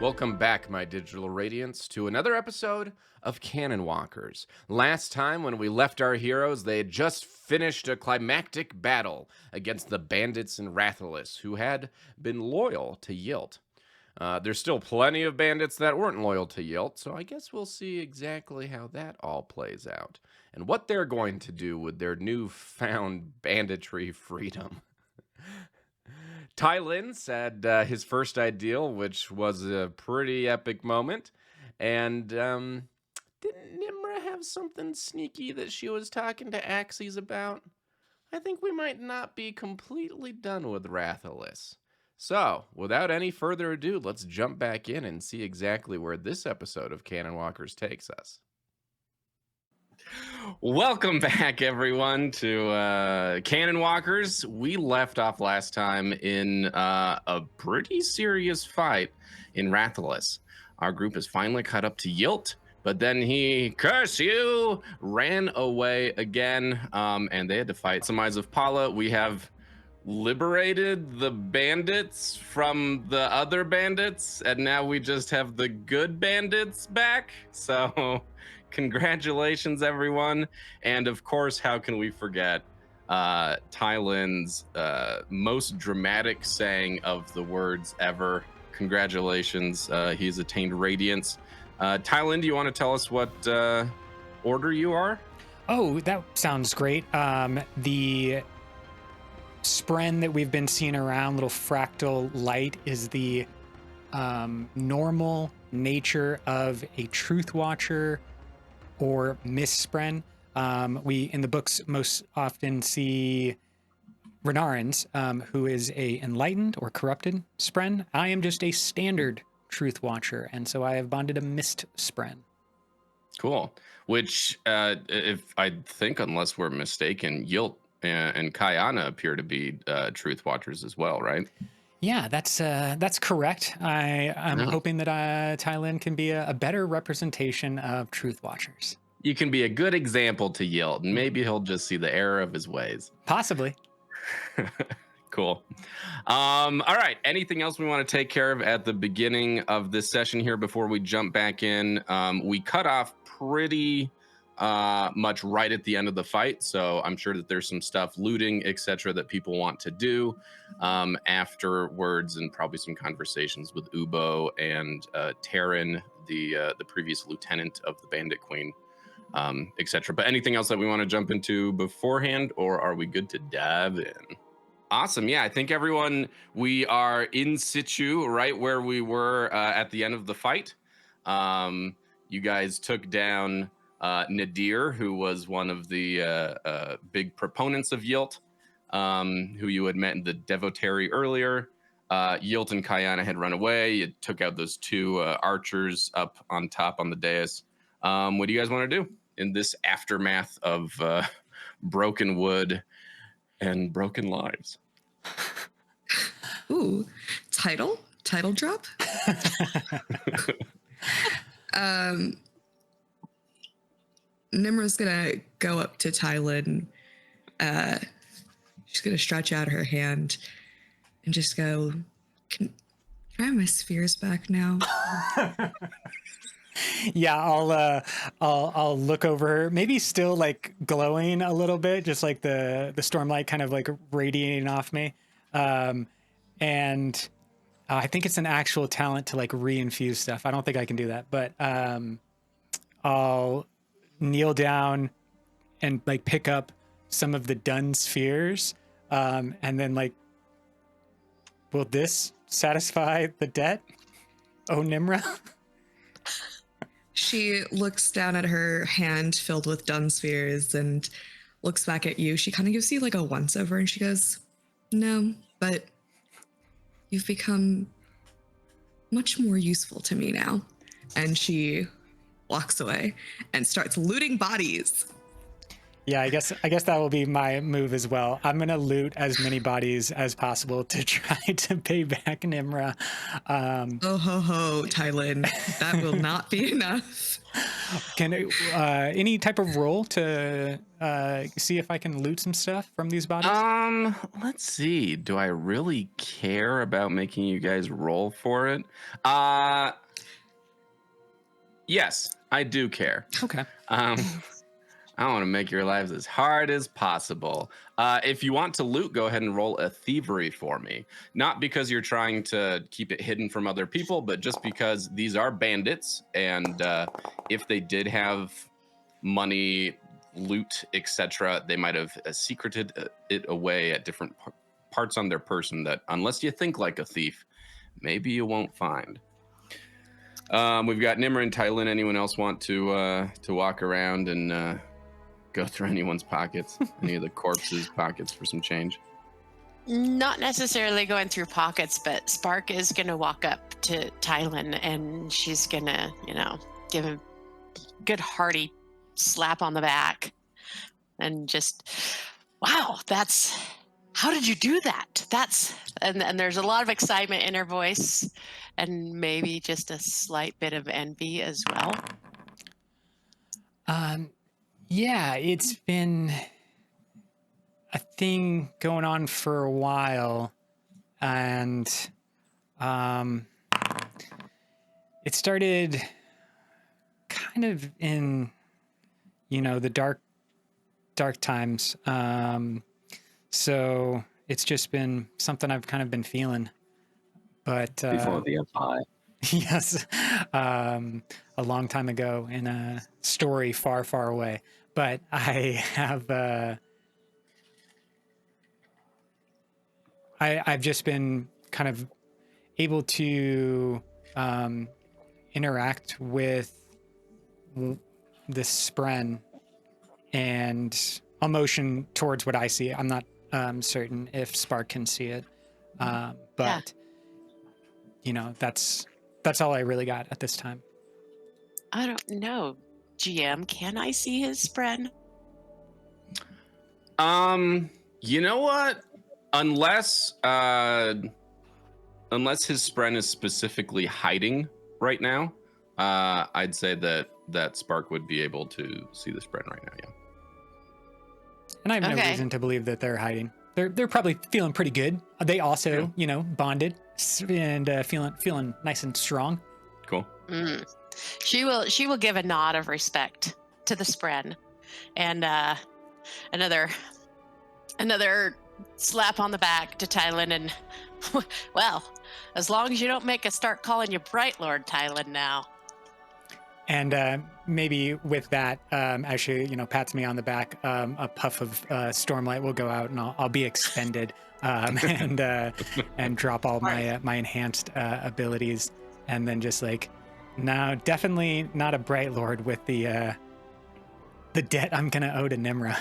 Welcome back, my digital radiance, to another episode of Canonwalkers. Last time, when we left our heroes, they had just finished a climactic battle against the bandits in Rathalis, who had been loyal to Yilt. There's still plenty of bandits that weren't loyal to Yilt, so I guess we'll see exactly how that all plays out, and what they're going to do with their newfound banditry freedom. Tylin said his first ideal, which was a pretty epic moment. And didn't Nmra have something sneaky that she was talking to Axies about? I think we might not be completely done with Rathalis. So, without any further ado, let's jump back in and see exactly where this episode of Canonwalkers takes us. Welcome back, everyone, to Canonwalkers. We left off last time in a pretty serious fight in Rathalis. Our group has finally caught up to Yilt, but then he, curse you, ran away again, and they had to fight some eyes of Paula. We have liberated the bandits from the other bandits, and now we just have the good bandits back. So congratulations, everyone. And of course, how can we forget Tylin's most dramatic saying of the words ever? Congratulations, he's attained radiance. Tylin, do you want to tell us what order you are? Oh, that sounds great. The spren that we've been seeing around, little fractal light, is the normal nature of a truth watcher or misspren. We in the books most often see Renarans, who is a enlightened or corrupted spren. I am just a standard truth watcher, and so I have bonded a mist spren. Cool. Which, if I think, unless we're mistaken, Yilt and Kayana appear to be truth watchers as well, right? Yeah, that's correct. I'm hoping that Tylin can be a better representation of truth watchers. You can be a good example to Yield, and maybe he'll just see the error of his ways. Possibly. Cool. All right. Anything else we want to take care of at the beginning of this session here before we jump back in? We cut off pretty much right at the end of the fight, so I'm sure that there's some stuff, looting, etc., that people want to do afterwards, and probably some conversations with Ubo and Taryn, the previous lieutenant of the Bandit Queen, etc. But anything else that we want to jump into beforehand, or are we good to dive in? Awesome. Yeah, I think everyone, we are in situ right where we were at the end of the fight. You guys took down Nadir, who was one of the big proponents of Yilt, who you had met in the Devotary earlier. Yilt and Kayana had run away. You took out those two archers up on top on the dais. What do you guys want to do in this aftermath of broken wood and broken lives? Ooh, title drop. Nimra's gonna go up to Tylin. She's gonna stretch out her hand and just go, can I have my spheres back now? Yeah, I'll look over her, maybe still like glowing a little bit, just like the stormlight kind of like radiating off me. And I think it's an actual talent to like reinfuse stuff. I don't think I can do that, but I'll kneel down and like pick up some of the done spheres, and then like, will this satisfy the debt, oh Nmra? She looks down at her hand filled with dun spheres and looks back at you. She kind of gives you like a once over and she goes, no, but you've become much more useful to me now. And she walks away and starts looting bodies. Yeah, I guess that will be my move as well. I'm gonna loot as many bodies as possible to try to pay back Nmra. Oh ho ho, Tylin, that will not be enough. Can any type of roll to see if I can loot some stuff from these bodies? Let's see. Do I really care about making you guys roll for it? Yes, I do care. Okay. I want to make your lives as hard as possible. If you want to loot, go ahead and roll a thievery for me. Not because you're trying to keep it hidden from other people, but just because these are bandits, and if they did have money, loot, etc., they might have secreted it away at different parts on their person that, unless you think like a thief, maybe you won't find. We've got Nmra and Tylin. Anyone else want to walk around and go through anyone's pockets, any of the corpses' pockets for some change? Not necessarily going through pockets, but Spark is going to walk up to Tylin and she's going to, give him a good hearty slap on the back and just, wow, how did you do that? And there's a lot of excitement in her voice and maybe just a slight bit of envy as well. Yeah, it's been a thing going on for a while, and it started kind of in, the dark times. So it's just been something I've kind of been feeling. But Before the Empire. yes, a long time ago in a story far, far away. But I have, I've just been kind of able to interact with this spren and emotion towards what I see. I'm not certain if Spark can see it, but that's all I really got at this time. I don't know, GM. Can I see his spren? You know what? Unless his spren is specifically hiding right now, I'd say that Spark would be able to see the spren right now. Yeah. And I have no Okay. reason to believe that they're hiding. They're probably feeling pretty good. They also, bonded and feeling nice and strong. Cool. Mm. She will give a nod of respect to the spren, and another slap on the back to Tylin, and well, as long as you don't make us start calling you Bright Lord Tylin now. And maybe with that, actually, pats me on the back. A puff of stormlight will go out, and I'll be expended, and drop all my enhanced abilities, and then just like, no, definitely not a Bright Lord with the debt I'm gonna owe to Nmra.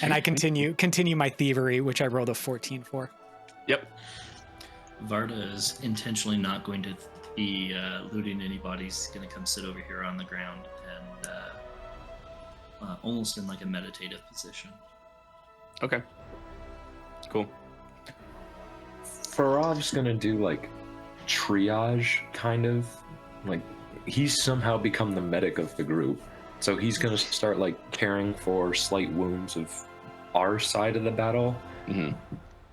And I continue my thievery, which I rolled a 14 for. Yep. Vardah is intentionally not going to be looting anybody. He's going to come sit over here on the ground and almost in like a meditative position. Okay. Cool. Farav's gonna do like triage, kind of. Like, he's somehow become the medic of the group. So he's gonna start like caring for slight wounds of our side of the battle. Mm-hmm.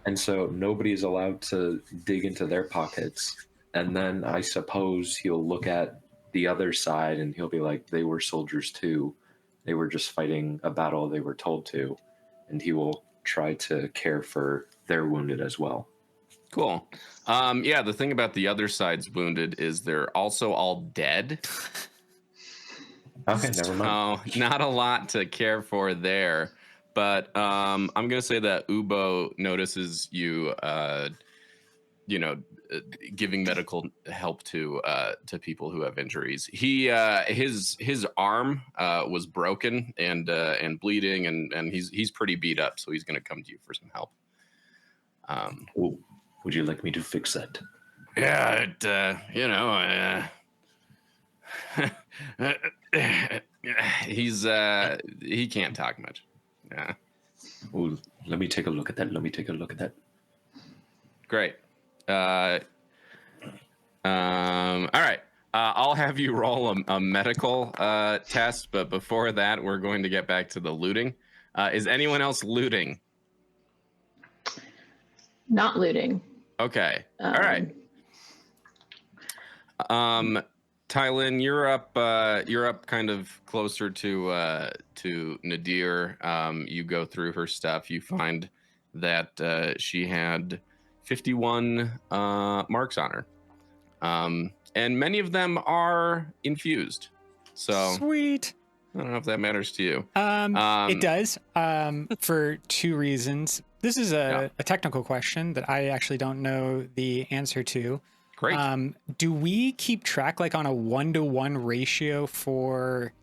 And so nobody is allowed to dig into their pockets. And then I suppose he'll look at the other side and he'll be like, they were soldiers too. They were just fighting a battle they were told to. And he will try to care for their wounded as well. Cool. Yeah, the thing about the other side's wounded is they're also all dead. Okay, never mind. So not a lot to care for there. But I'm going to say that Ubo notices you, giving medical help to people who have injuries. He his arm was broken and bleeding, and he's pretty beat up, so he's going to come to you for some help. Ooh, would you like me to fix that? Yeah, He's he can't talk much. Yeah. Ooh, let me take a look at that. Great. All right. I'll have you roll a medical test, but before that, we're going to get back to the looting. Is anyone else looting? Not looting. Okay. All right. Tylin, you're up kind of closer to Nadir. You go through her stuff. You find that she had 51 marks on her. And many of them are infused. So Sweet. I don't know if that matters to you. It does, for two reasons. This is a technical question that I actually don't know the answer to. Great. Do we keep track, like, on a 1-to-1 ratio for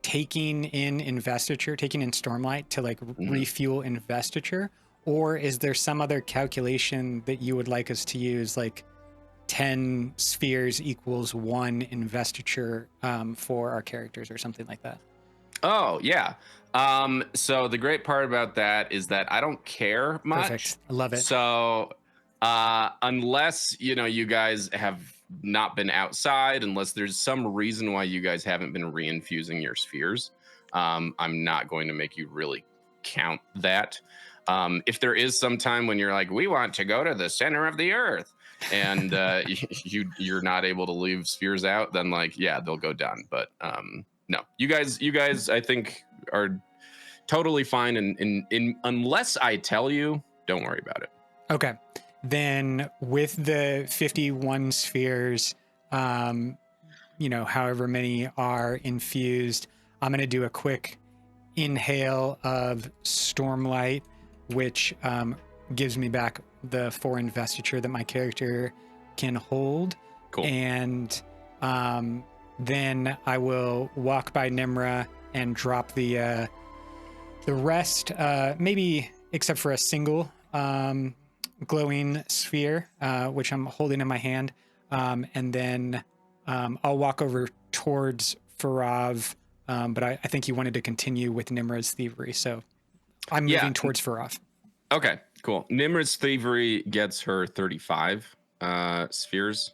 taking in investiture, taking in Stormlight to, like, refuel investiture? Or is there some other calculation that you would like us to use, like 10 spheres equals 1 investiture for our characters or something like that? Oh, yeah. So the great part about that is that I don't care much. Perfect. I love it. So unless, you guys have not been outside, unless there's some reason why you guys haven't been reinfusing your spheres, I'm not going to make you really count that. If there is some time when you're like, we want to go to the center of the earth, and you're not able to leave spheres out, then they'll go down. But no, you guys I think are totally fine, and unless I tell you, don't worry about it. Okay. Then with the 51 spheres, however many are infused, I'm going to do a quick inhale of Stormlight, which gives me back the 4 investiture that my character can hold. Cool. And then I will walk by Nmra and drop the rest, maybe except for a single glowing sphere, which I'm holding in my hand. And then I'll walk over towards Farav, but I think he wanted to continue with Nmra's thievery, so I'm moving towards Farav. Okay, cool. Nmra's thievery gets her 35 spheres.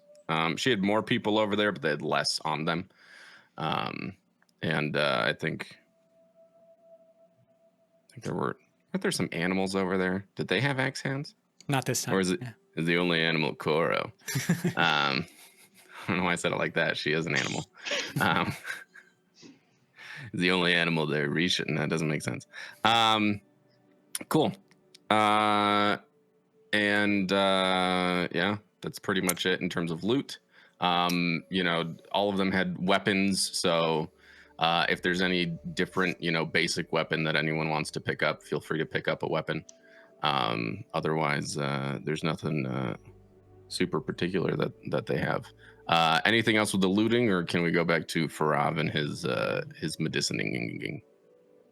She had more people over there, but they had less on them. And I think weren't there some animals over there? Did they have axe hands? Not this time. Or is the only animal Koro? I don't know why I said it like that. She is an animal. The only animal there, Risha. And that doesn't make sense. Cool. That's pretty much it in terms of loot. All of them had weapons, so if there's any different, basic weapon that anyone wants to pick up, feel free to pick up a weapon. Otherwise, there's nothing super particular that they have. Anything else with the looting, or can we go back to Farav and his medicining?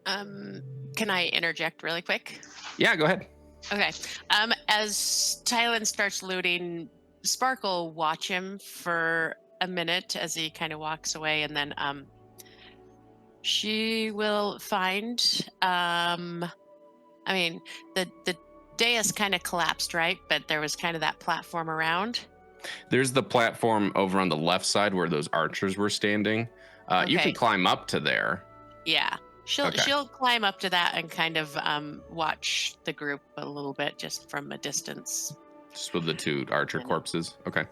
Can I interject really quick? Yeah, go ahead. Okay. As Tylin starts looting, Sparkle watch him for a minute as he kind of walks away, and then she will find the dais kind of collapsed, right? But there was kind of that platform around. There's the platform over on the left side where those archers were standing. You can climb up to there. Yeah. She'll climb up to that and kind of watch the group a little bit just from a distance. Just with the 2 archer corpses. Okay.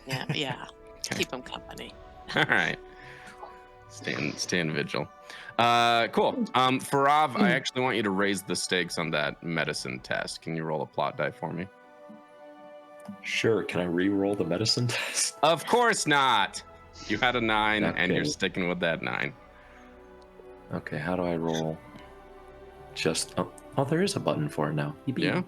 Yeah. Okay. Keep them company. All right. Stand vigil. Cool. Farav, I actually want you to raise the stakes on that medicine test. Can you roll a plot die for me? Sure. Can I re-roll the medicine test? Of course not. You had a 9, Okay. and you're sticking with that 9. Okay, how do I roll? There is a button for it now. Yeah.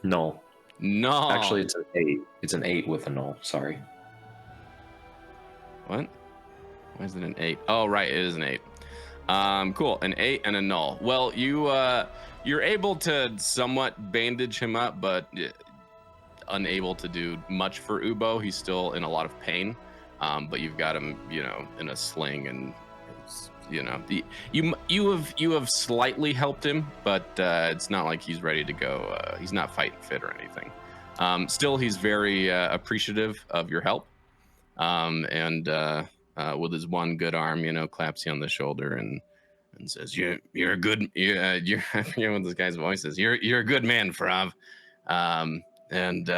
Null. No. Actually, it's an 8. It's an 8 with a null. Sorry. What? Why is it an 8? Oh, right. It is an 8. Cool. An 8 and a null. Well, you're able to somewhat bandage him up, but unable to do much for Ubo. He's still in a lot of pain. but you've got him, in a sling, and you have slightly helped him, but it's not like he's ready to go. He's not fighting fit or anything. Still, he's very appreciative of your help, and with his one good arm, claps you on the shoulder and says, "You're a good. You're I forget what this guy's voice is. You're a good man, Farav, and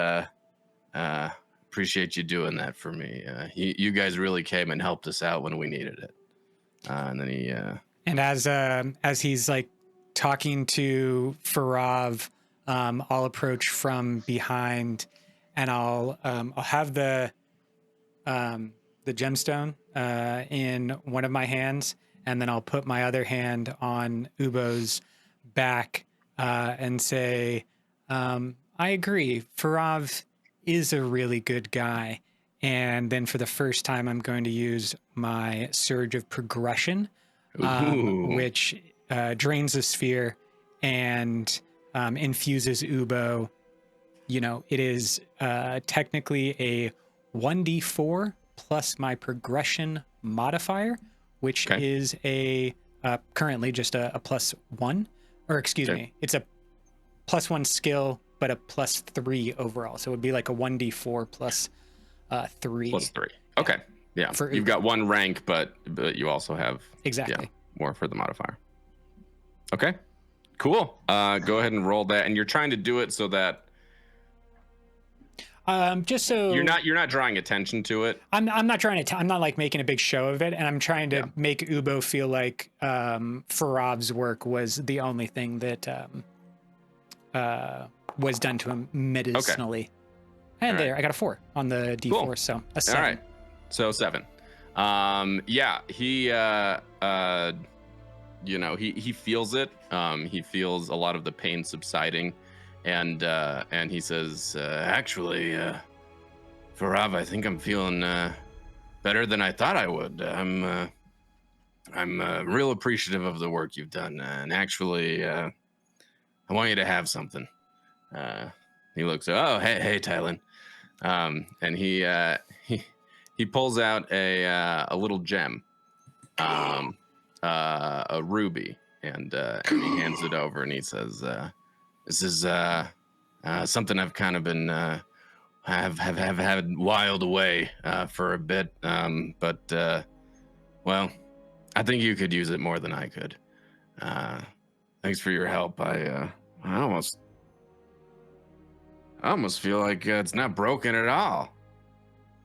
appreciate you doing that for me. You guys really came and helped us out when we needed it." And then he and as he's like talking to Farav, I'll approach from behind, and I'll have the gemstone in one of my hands, and then I'll put my other hand on Ubo's back and say, "I agree. Farav is a really good guy." And then for the first time, I'm going to use my Surge of Progression, which drains the sphere and infuses Ubo. It is technically a 1d4 plus my progression modifier, which is a currently just a +1, or excuse me, it's a +1 skill, but a +3 overall. So it would be like a 1d4 plus 3. +3. Okay. Yeah. You've got one rank, but you also have more for the modifier. Okay. Cool. Go ahead and roll that, and you're trying to do it so that just so you're not drawing attention to it. I'm not trying to. I'm not like making a big show of it, and I'm trying to make Ubo feel like Farav's work was the only thing that was done to him medicinally. Okay. And there, I got a 4 on the D4, cool. So a 7. All right, so 7. He feels it. He feels a lot of the pain subsiding, and he says, "Actually, Farav, I think I'm feeling better than I thought I would. I'm real appreciative of the work you've done, and actually, I want you to have something." He looks, "Oh, hey, Tylin." And he pulls out a little gem, a ruby, and he hands it over, and he says, "This is something I've kind of been have had wiled away for a bit, but well, I think you could use it more than I could. Thanks for your help. I almost feel like it's not broken at all.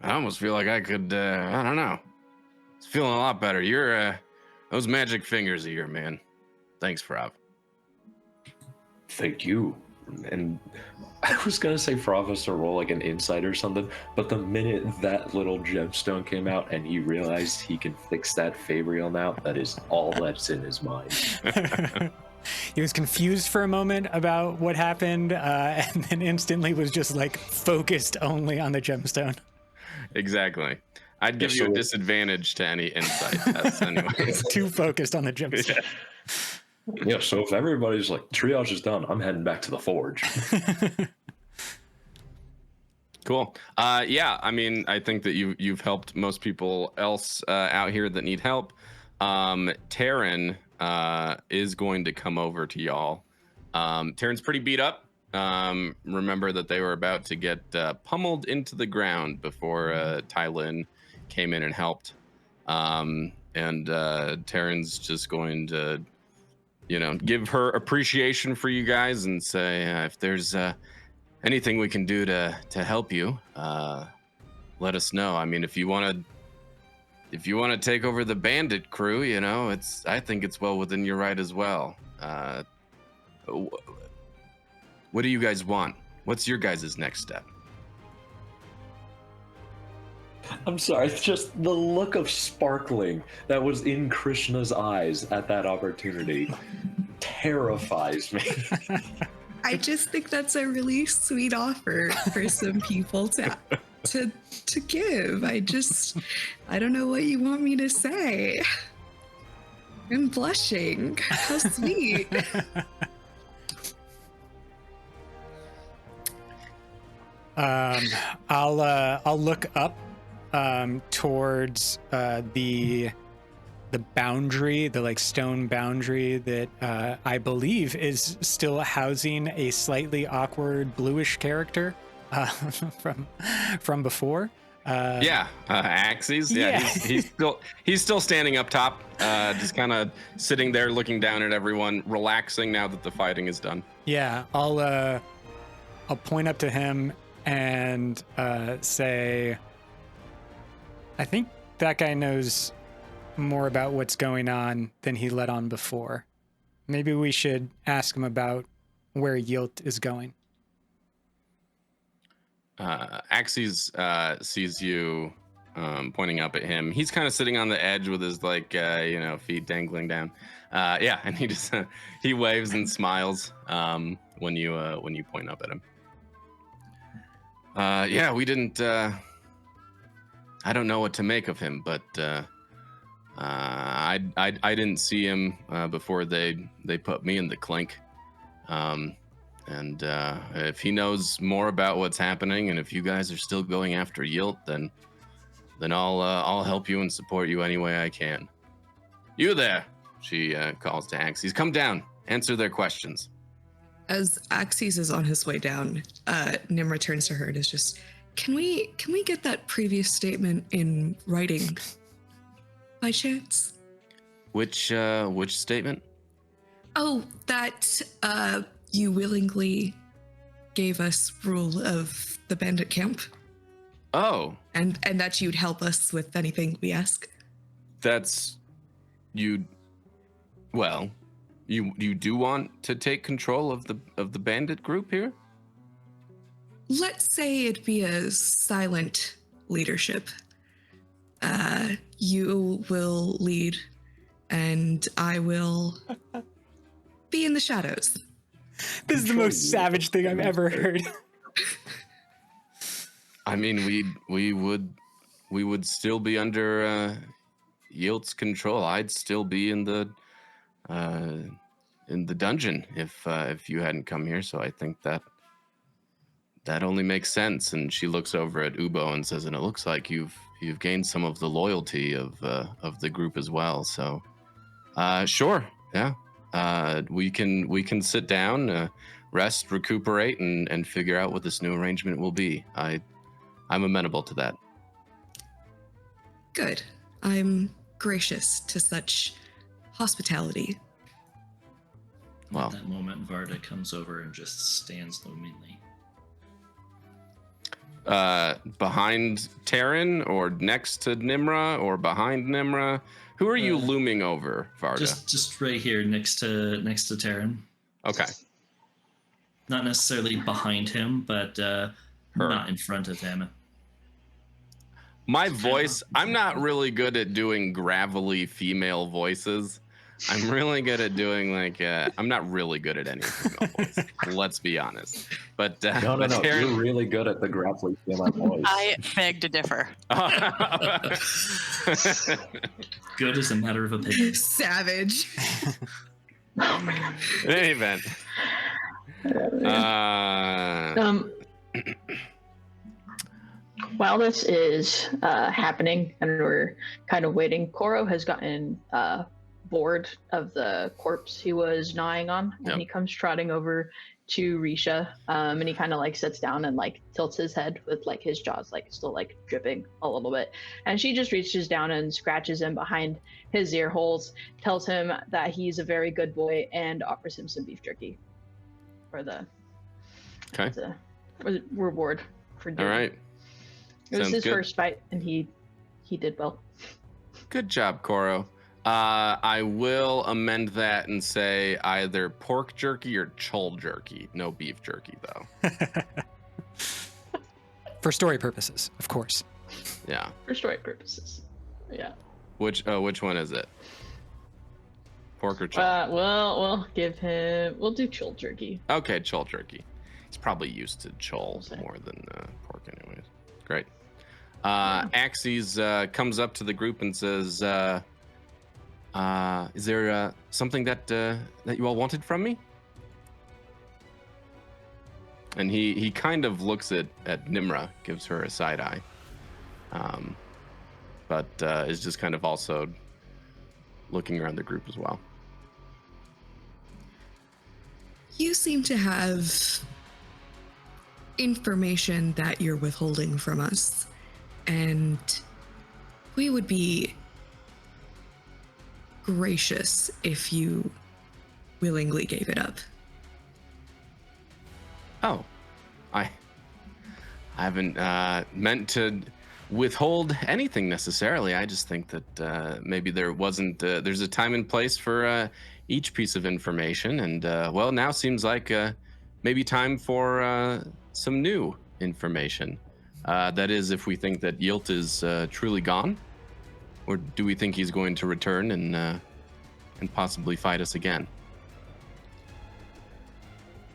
I almost feel like I could, I don't know. It's feeling a lot better. You're, those magic fingers of yours, man. Thanks, Farav." Thank you. And I was going to say Farav has to roll like an insight or something, but the minute that little gemstone came out and he realized he can fix that Fabrial now, that is all that's in his mind. He was confused for a moment about what happened, and then instantly was just like focused only on the gemstone. Exactly. I'd give you a disadvantage to any insight tests anyway. Too focused on the gemstone. Yeah, so if everybody's like, triage is done, I'm heading back to the forge. Cool. Yeah, I mean, I think that you've helped most people else out here that need help. Taryn is going to come over to y'all. Taryn's pretty beat up. Remember that they were about to get pummeled into the ground before Tylin came in and helped. And Taryn's just going to, give her appreciation for you guys and say, if there's anything we can do to help you, let us know. I mean, if you want to take over the bandit crew, I think it's well within your right as well. What do you guys want? What's your guys' next step? I'm sorry, it's just the look of sparkling that was in Krishna's eyes at that opportunity terrifies me. I just think that's a really sweet offer for some people to give. I don't know what you want me to say. I'm blushing. How sweet. I'll look up towards the boundary, the like stone boundary that I believe is still housing a slightly awkward bluish character from before. Axies. Yeah. He's still standing up top, just kind of sitting there looking down at everyone, relaxing now that the fighting is done. Yeah, I'll point up to him and say, I think that guy knows more about what's going on than he let on before. Maybe we should ask him about where Yilt is going. Axies sees you pointing up at him. He's kind of sitting on the edge with his feet dangling down. And he just he waves and smiles when you point up at him. We didn't. I don't know what to make of him, but I didn't see him before they put me in the clink. And if he knows more about what's happening, and if you guys are still going after Yilt, then I'll help you and support you any way I can. You there? She calls to Axies. Come down. Answer their questions. As Axies is on his way down, Nmra turns to her and is just, can we get that previous statement in writing, by chance? Which statement? Oh, that you willingly gave us rule of the bandit camp. Oh. And that you'd help us with anything we ask. That's you. Well, you do want to take control of the bandit group here? Let's say it'd be a silent leadership. You will lead, and I will be in the shadows. This is the most savage thing I've ever heard. I mean, we would still be under Yilt's control. I'd still be in the dungeon if you hadn't come here. So I think that only makes sense. And she looks over at Ubo and says, "And it looks like you've gained some of the loyalty of the group as well. So, sure, yeah, we can sit down, rest, recuperate, and figure out what this new arrangement will be. I'm amenable to that." Good. I'm gracious to such hospitality. Wow. At that moment, Vardah comes over and just stands loomingly. Behind Terran, or next to Nmra, or behind Nmra? Who are you looming over, Vardah? Just right here next to Terran. Okay. Not necessarily behind him, but not in front of him. My voice, I'm not really good at doing gravelly female voices. I'm really good at doing I'm not really good at any female voice. Let's be honest. But no, Terran, you're really good at the gravelly female voice. I beg to differ. Good as a matter of opinion. Savage. In any event. While this is happening and we're kind of waiting, Koro has gotten bored of the corpse he was gnawing on, and he comes trotting over to Risha, and he kind of sits down and tilts his head with his jaws still dripping a little bit, and she just reaches down and scratches him behind his ear holes, tells him that he's a very good boy, and offers him some beef jerky for the reward for doing. All right. It was Sounds his good. first fight, and he did well. Good job, Koro. I will amend that and say either pork jerky or chol jerky. No beef jerky, though. For story purposes, of course. Yeah. For story purposes. Yeah. Which one is it? Pork or chol? We'll do chol jerky. Okay, chol jerky. He's probably used to chol more than pork anyways. Great. Axies comes up to the group and says, is there something that you all wanted from me? And he kind of looks at Nmra, gives her a side eye. but is just kind of also looking around the group as well. You seem to have information that you're withholding from us, and we would be gracious if you willingly gave it up. Oh, I haven't meant to withhold anything necessarily. I just think that maybe there wasn't. There's a time and place for each piece of information, and well, now seems like maybe time for some new information. That is, if we think that Yilt is truly gone, or do we think he's going to return and possibly fight us again?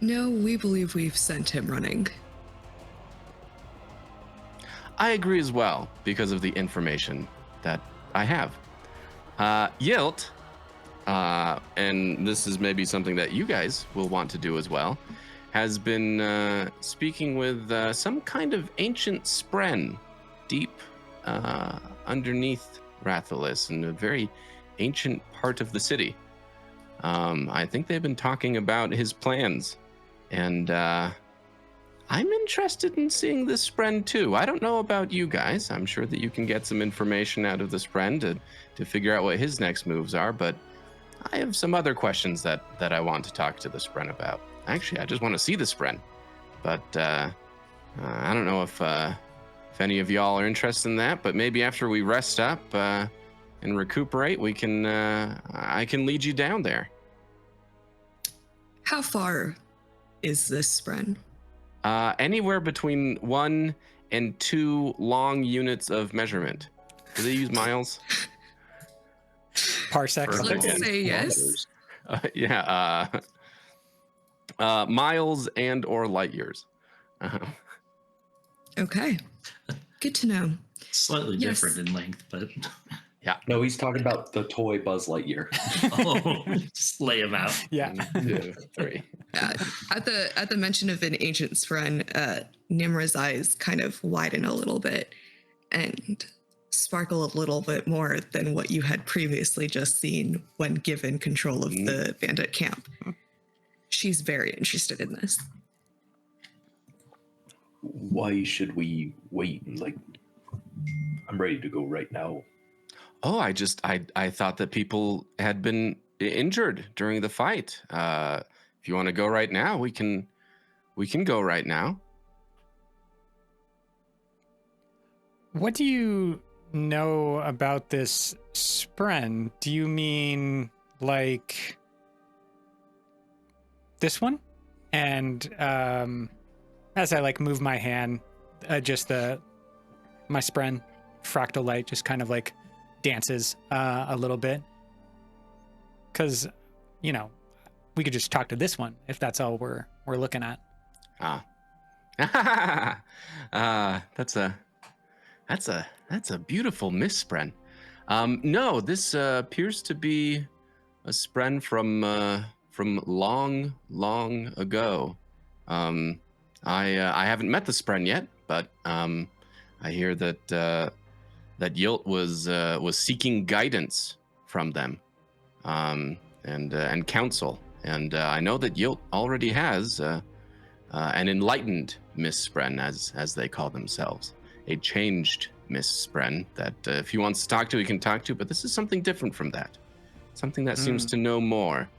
No, we believe we've sent him running. I agree as well, because of the information that I have. Yilt, and this is maybe something that you guys will want to do as well, has been speaking with some kind of ancient spren deep underneath Rathalis in a very ancient part of the city. I think they've been talking about his plans, and I'm interested in seeing this spren too. I don't know about you guys. I'm sure that you can get some information out of the spren to figure out what his next moves are, but I have some other questions that I want to talk to the spren about. Actually, I just want to see the spren, but I don't know if any of y'all are interested in that, but maybe after we rest up and recuperate, we can I can lead you down there. How far is this spren? Anywhere between 1 and 2 long units of measurement. Do they use miles? Parsecs. Let's say yes. Yeah. Miles and or light years. Okay. Good to know. Slightly Yes. different in length, but No, he's talking about the toy Buzz Lightyear. just lay him out. Yeah. 2, 3. At the mention of an ancient spren, Nmra's eyes kind of widen a little bit and sparkle a little bit more than what you had previously just seen when given control of the bandit camp. She's very interested in this. Why should we wait? Like, I'm ready to go right now. Oh, I thought that people had been injured during the fight. If you want to go right now, we can go right now. What do you know about this spren? Do you mean like this one? And as I like move my hand, just my spren fractal light just kind of like dances a little bit, because we could just talk to this one if that's all we're looking at. That's a beautiful misspren. No, this appears to be a spren from long ago. I haven't met the spren yet, but I hear that Yilt was seeking guidance from them, and counsel. And I know that Yilt already has an enlightened misspren, as they call themselves, a changed misspren that if he wants to talk to, he can talk to. But this is something different from that, something that seems to know more,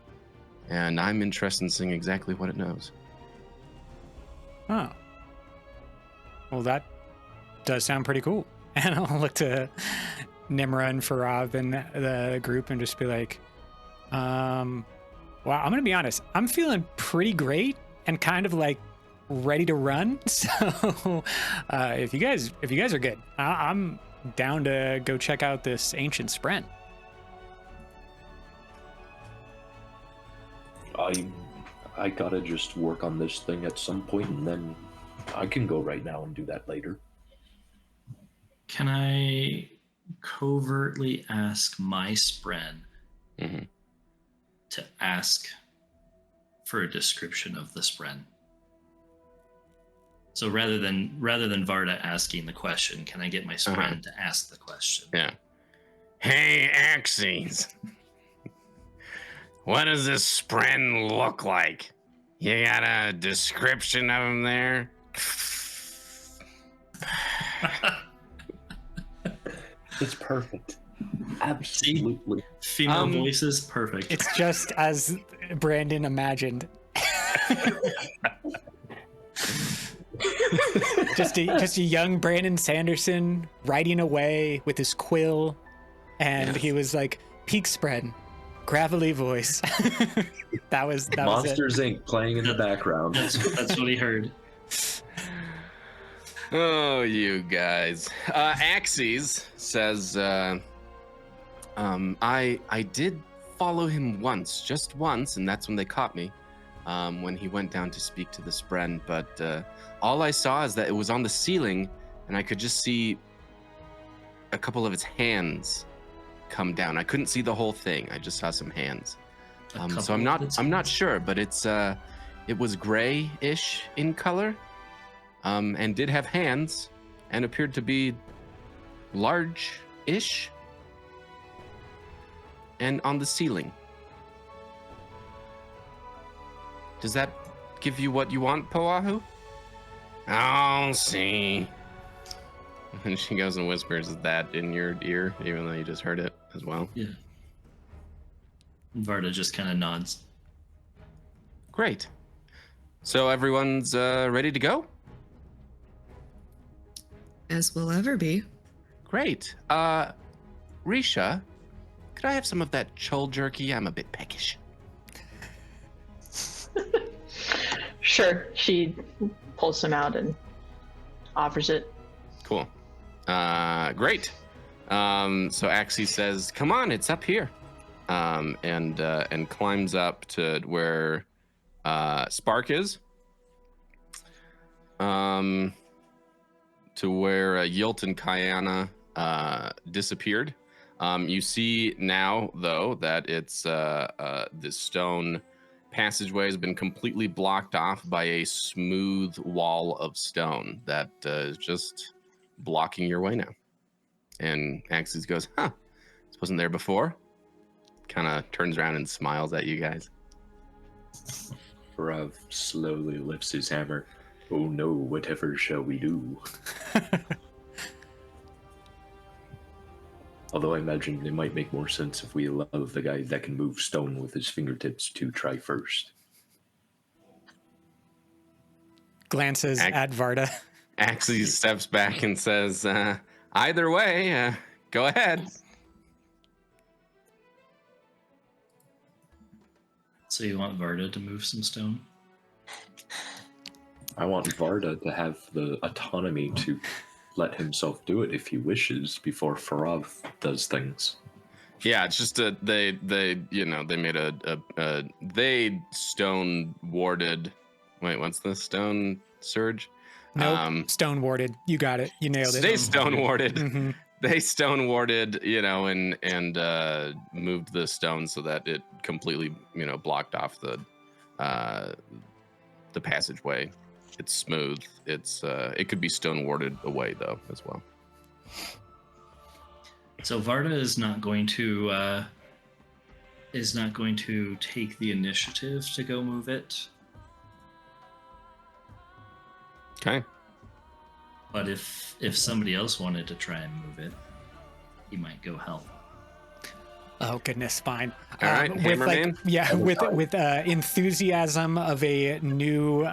and I'm interested in seeing exactly what it knows. Oh, well, that does sound pretty cool. And I'll look to Nmra and Farav and the group and just be like, wow, I'm gonna be honest, I'm feeling pretty great and kind of like ready to run. So if you guys are good, I'm down to go check out this ancient spren. I gotta just work on this thing at some point, and then I can go right now and do that later. Can I covertly ask my spren to ask for a description of the spren? So rather than Vardah asking the question, can I get my friend to ask the question? Yeah. Hey, Axies. What does this spren look like? You got a description of him there? It's perfect. Absolutely. Female voices, perfect. It's just as Brandon imagined. just a young Brandon Sanderson writing away with his quill, and he was like, peak spread, gravelly voice. that was Monsters it. Inc. playing in the background. That's what he heard. Oh, you guys. Axies says, I did follow him once, just once, and that's when they caught me, when he went down to speak to the spren, but all I saw is that it was on the ceiling, and I could just see a couple of its hands come down. I couldn't see the whole thing. I just saw some hands. So I'm not sure, but it was gray-ish in color, and did have hands, and appeared to be large-ish, and on the ceiling. Does that give you what you want, Poahu? I'll see. And she goes and whispers that in your ear, even though you just heard it as well. Yeah. Vardah just kind of nods. Great. So everyone's ready to go? As we'll ever be. Great. Risha, could I have some of that chol jerky? I'm a bit peckish. Sure. She pulls some out and offers it. Cool. Great. So Axie says, "Come on, it's up here," and climbs up to where Spark is, to where Yilt and Kayana disappeared. You see now, though, that it's this stone passageway has been completely blocked off by a smooth wall of stone that is just blocking your way now. And Axies goes, "Huh, this wasn't there before." Kind of turns around and smiles at you guys. Farav slowly lifts his hammer. Oh no, whatever shall we do? Although I imagine it might make more sense if we allow the guy that can move stone with his fingertips to try first. Glances at Vardah. Axies steps back and says, "Either way, go ahead." So you want Vardah to move some stone? I want Vardah to have the autonomy to let himself do it if he wishes before Farav does things. Yeah, it's just they made they stone warded. Wait, what's the stone surge? Nope, stone warded. You got it. You nailed it. They stone warded. Mm-hmm. They stone warded, and moved the stone so that it completely, blocked off the passageway. It's smooth. It could be stone warded away though as well. So Vardah is not going to take the initiative to go move it. Okay. But if somebody else wanted to try and move it, he might go help. Oh goodness, fine. All right, Hammerman. With enthusiasm of a new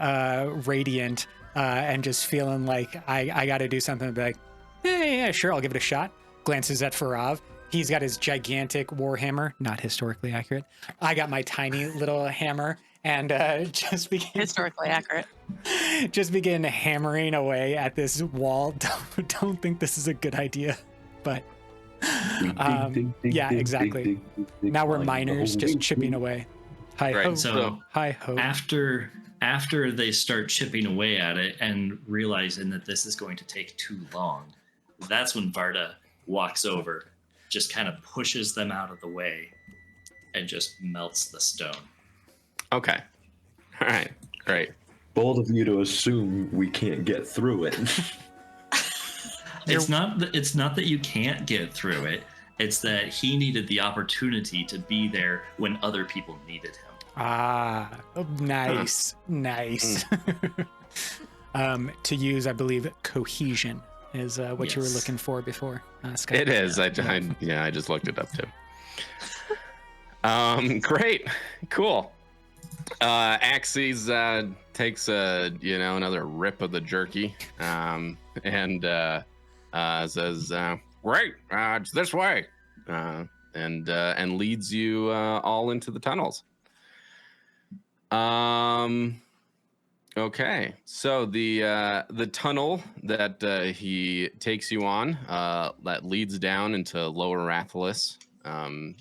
radiant, and just feeling like I got to do something. Be like, yeah, sure, I'll give it a shot. Glances at Farav. He's got his gigantic warhammer, not historically accurate. I got my tiny little hammer, and just begin Historically accurate. Just begin hammering away at this wall. Don't think this is a good idea, but. Yeah, exactly. Now we're miners just chipping away. Hi ho. So hi ho. After they start chipping away at it and realizing that this is going to take too long, that's when Vardah walks over, just kind of pushes them out of the way, and just melts the stone. Okay. All right. Great. bold of you to assume we can't get through it. It's not that you can't get through it. It's that he needed the opportunity to be there when other people needed him. Ah, nice, nice. To use, I believe, cohesion is what you were Yes. looking for before. Scott. It is. I just looked it up too. Great, cool. Axies takes another rip of the jerky, and says, "Great, it's this way," and leads you all into the tunnels. Okay, so the tunnel that he takes you on that leads down into Lower Rathalos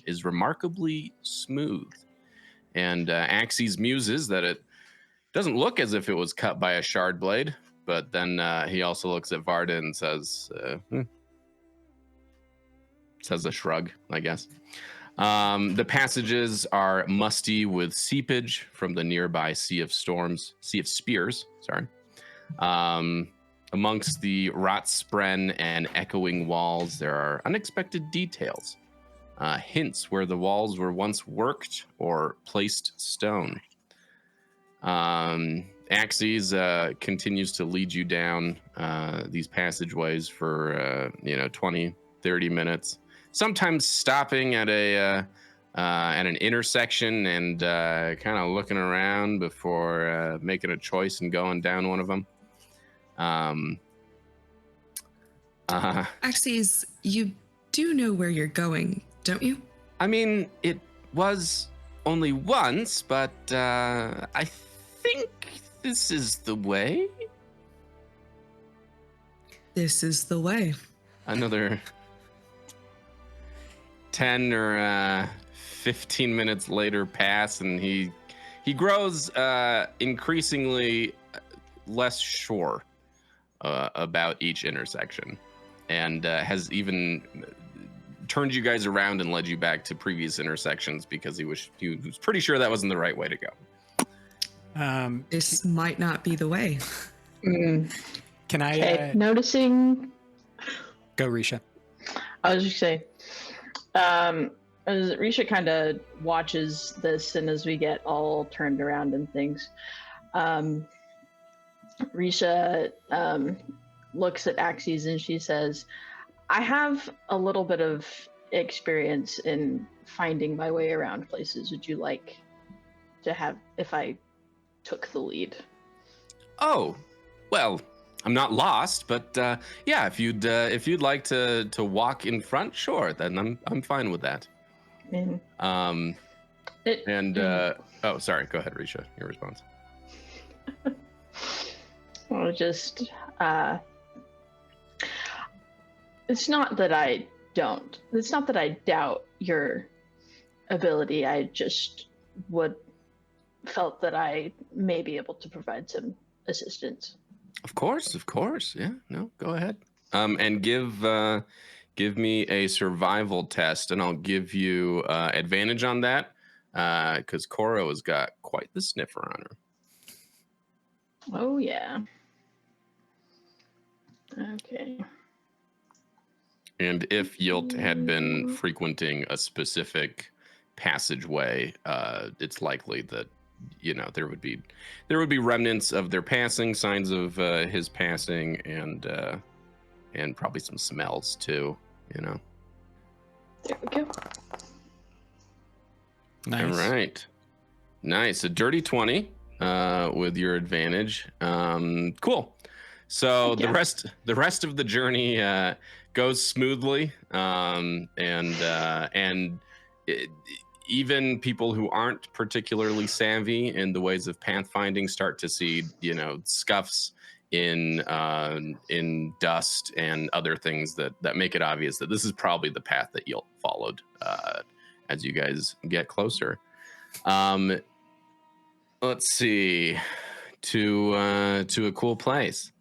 is remarkably smooth, and Axies muses that it doesn't look as if it was cut by a shard blade, but then he also looks at Vardah and says a shrug, I guess. The passages are musty with seepage from the nearby Sea of Spears. Amongst the rot spren and echoing walls, there are unexpected details, hints where the walls were once worked or placed stone. Axies continues to lead you down these passageways for 20, 30 minutes. Sometimes stopping at an intersection and kind of looking around before making a choice and going down one of them. Axies, you do know where you're going, don't you? I mean, it was only once, but I think this is the way. This is the way. Another 10 or 15 minutes later pass, and he grows increasingly less sure about each intersection, and has even turned you guys around and led you back to previous intersections because he was pretty sure that wasn't the right way to go. This might not be the way. Can I Okay, noticing. go, Risha? I was just saying, as Risha kind of watches this, and as we get all turned around and things, Risha looks at Axies and she says, I have a little bit of experience in finding my way around places. Would you like to have if I took the lead? Oh, well, I'm not lost, but yeah, if you'd like to walk in front, sure, then I'm fine with that. Mm. Oh, sorry, go ahead, Risha, your response. Well, just it's not that I doubt your ability. I just felt that I may be able to provide some assistance. Of course. Yeah, no, go ahead. And give me a survival test, and I'll give you advantage on that because Koro has got quite the sniffer on her. Oh yeah. Okay. And if Yilt had been frequenting a specific passageway, it's likely that there would be remnants of their passing, signs of his passing, and probably some smells too. There we go. Nice. All right, nice. A dirty 20 with your advantage. Cool. So the rest of the journey goes smoothly, even people who aren't particularly savvy in the ways of pathfinding start to see, scuffs in dust and other things that make it obvious that this is probably the path that you'll followed as you guys get closer. Let's see, to a cool place.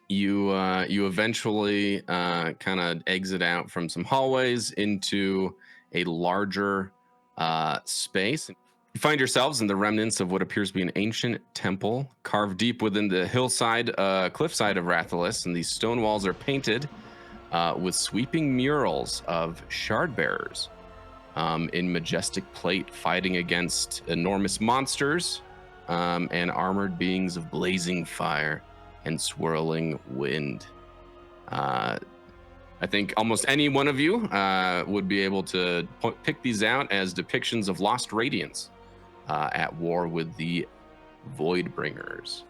You eventually kind of exit out from some hallways into a larger space. You find yourselves in the remnants of what appears to be an ancient temple carved deep within the hillside, cliffside of Rathalos, and these stone walls are painted with sweeping murals of shard bearers in majestic plate fighting against enormous monsters and armored beings of blazing fire and swirling wind. I think almost any one of you would be able to pick these out as depictions of lost radiance at war with the Voidbringers.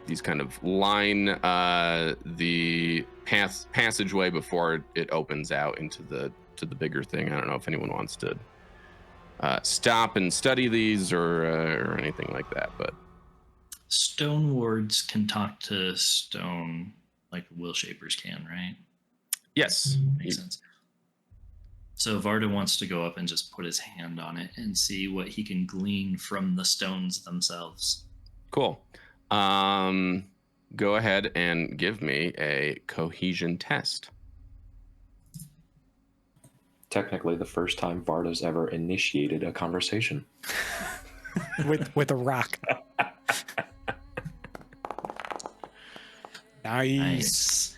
These kind of line the passageway before it opens out into the bigger thing. I don't know if anyone wants to stop and study these or anything like that, but Stone wards can talk to stone like will shapers can, right? yes, Makes sense. So Vardah wants to go up and just put his hand on it and see what he can glean from the stones themselves. Cool. Go ahead and give me a cohesion test. Technically, the first time Vardah's ever initiated a conversation. with a rock. Nice.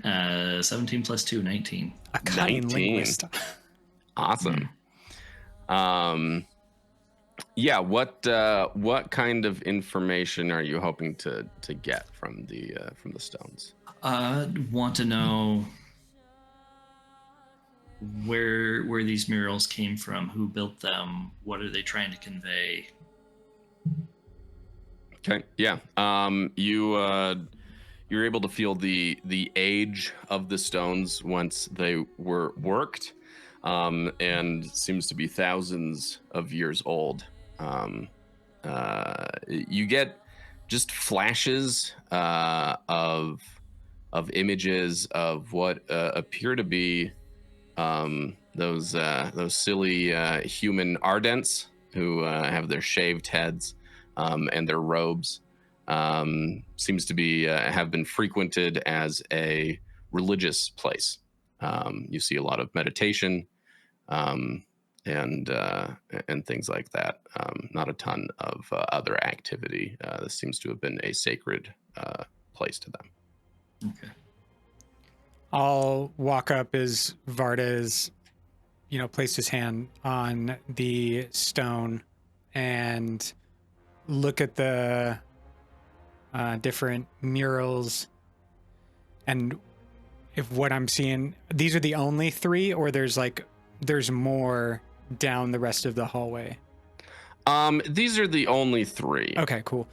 17 plus 2, 19. A cunning 19. linguist. Awesome. Yeah, what kind of information are you hoping to get from the stones? Want to know where these murals came from, who built them, what are they trying to convey? Okay, yeah. You're able to feel the age of the stones once they were worked, and seems to be thousands of years old. You get just flashes of images of what appear to be those silly human ardents who have their shaved heads and their robes. Seems to be have been frequented as a religious place. You see a lot of meditation and things like that. Not a ton of other activity. This seems to have been a sacred place to them. Okay. I'll walk up as Varda's, placed his hand on the stone and look at the different murals, and if what I'm seeing, these are the only three, or there's more down the rest of the hallway. These are the only three. Okay, cool.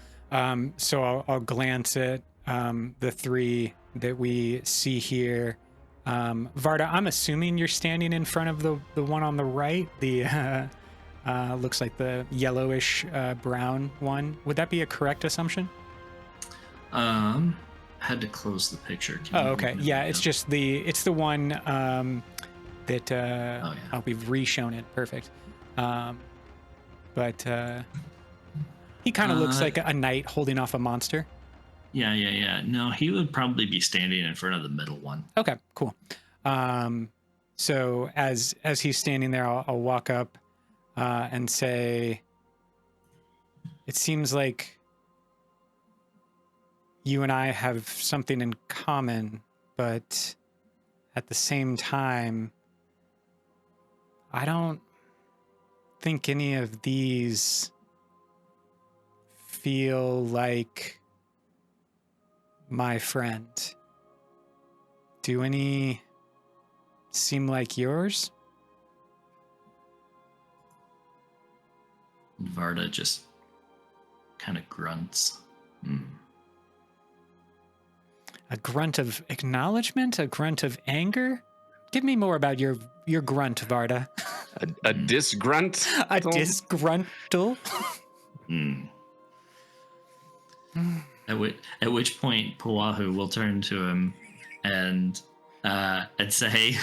So I'll glance at the three that we see here. Vardah, I'm assuming you're standing in front of the one on the right, the looks like the yellowish brown one. Would that be a correct assumption? Had to close the picture. Oh, okay. Yeah, it's just it's the one that we've re-shown it. Perfect. But he kind of looks like a knight holding off a monster. Yeah. No, he would probably be standing in front of the middle one. Okay, cool. So as he's standing there, I'll walk up and say, it seems like you and I have something in common, but at the same time, I don't think any of these feel like my friend. Do any seem like yours? Vardah just kind of grunts. A grunt of acknowledgement? A grunt of anger? Give me more about your grunt, Vardah. A disgrunt? A disgruntle? At which point, Puahu will turn to him and say,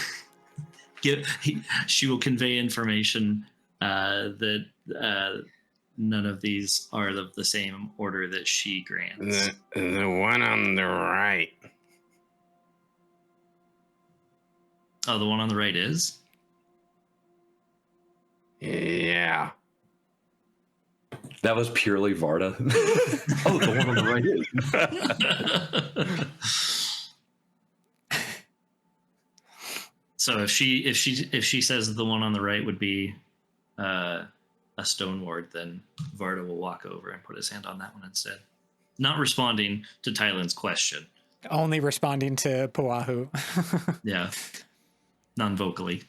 she will convey information that none of these are of the same order that she grants. The one on the right. Oh, the one on the right is? Yeah. That was purely Vardah. Oh, the one on the right is. So if she says the one on the right would be a stone ward, then Vardah will walk over and put his hand on that one instead, not responding to Tylin's question. Only responding to Pawahu. Yeah, non-vocally.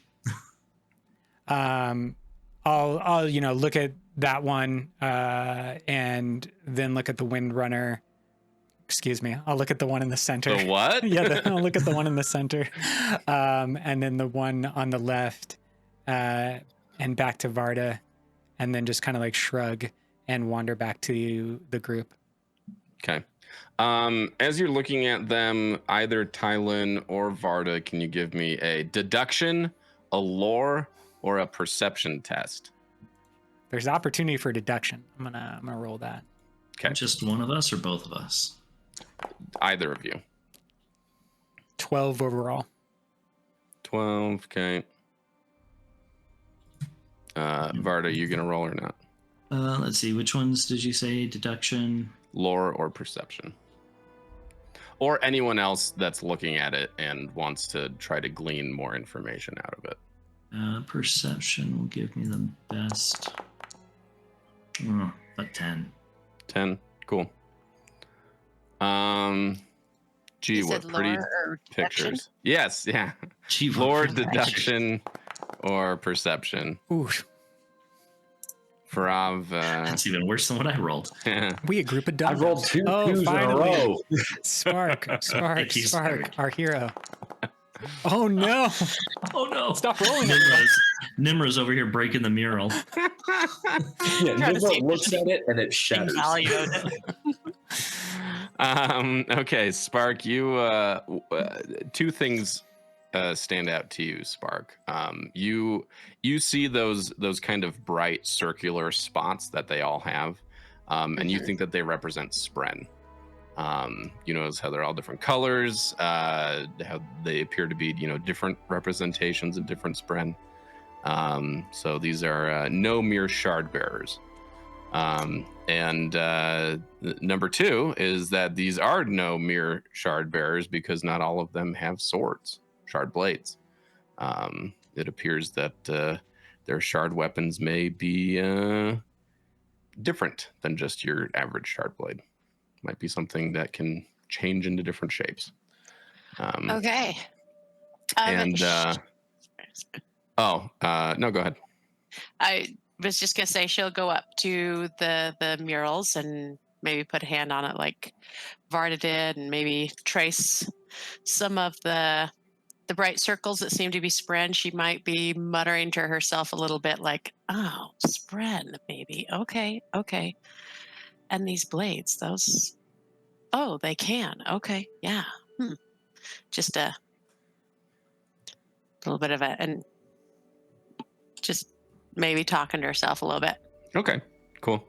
I'll look at that one and then look at the Windrunner. Excuse me. I'll look at the one in the center. The what? Yeah, I'll look at the one in the center, and then the one on the left, and back to Vardah, and then just kind of like shrug and wander back to the group. Okay. As you're looking at them, either Tylin or Vardah, can you give me a deduction, a lore, or a perception test? There's opportunity for deduction. I'm gonna roll that. Okay. Just one of us or both of us? Either of you. 12 overall. 12. Okay. Vardah, you gonna roll or not? Let's see. Which ones did you say? Deduction, Lore, or perception? Or anyone else that's looking at it and wants to try to glean more information out of it. Perception will give me the best. About 10. 10. Cool. Gee, You what said pretty lore or deduction? pictures. Yes, yeah. Gee, what Lore, perception. deduction, or perception. Ooh, Farav, That's even worse than what I rolled. we a group of I dumb. rolled 2 Oh, twos in a finally. row. Spark, Thank you, Spark. our hero. Oh no! Oh no! Stop rolling it. Nmra's over here breaking the mural. Yeah, Trying to see Nmra if looks there's at it and it Big shatters. value in it. Okay, Spark, you two things stand out to you, Spark. You see those kind of bright circular spots that they all have, and you think that they represent Spren. You notice how they're all different colors, how they appear to be, different representations of different Spren. So these are no mere shard bearers. And number 2 is that these are no mere shard bearers because not all of them have swords, shard blades. It appears that their shard weapons may be different than just your average shard blade. Might be something that can change into different shapes. Okay. No, go ahead. I was just gonna say she'll go up to the murals and maybe put a hand on it like Vardah did, and maybe trace some of the bright circles that seem to be Spren. She might be muttering to herself a little bit like, "Oh, Spren, maybe. Okay. And these blades, those. Oh, they can. Okay, yeah. Just a little bit of and just maybe talking to herself a little bit. Okay, cool.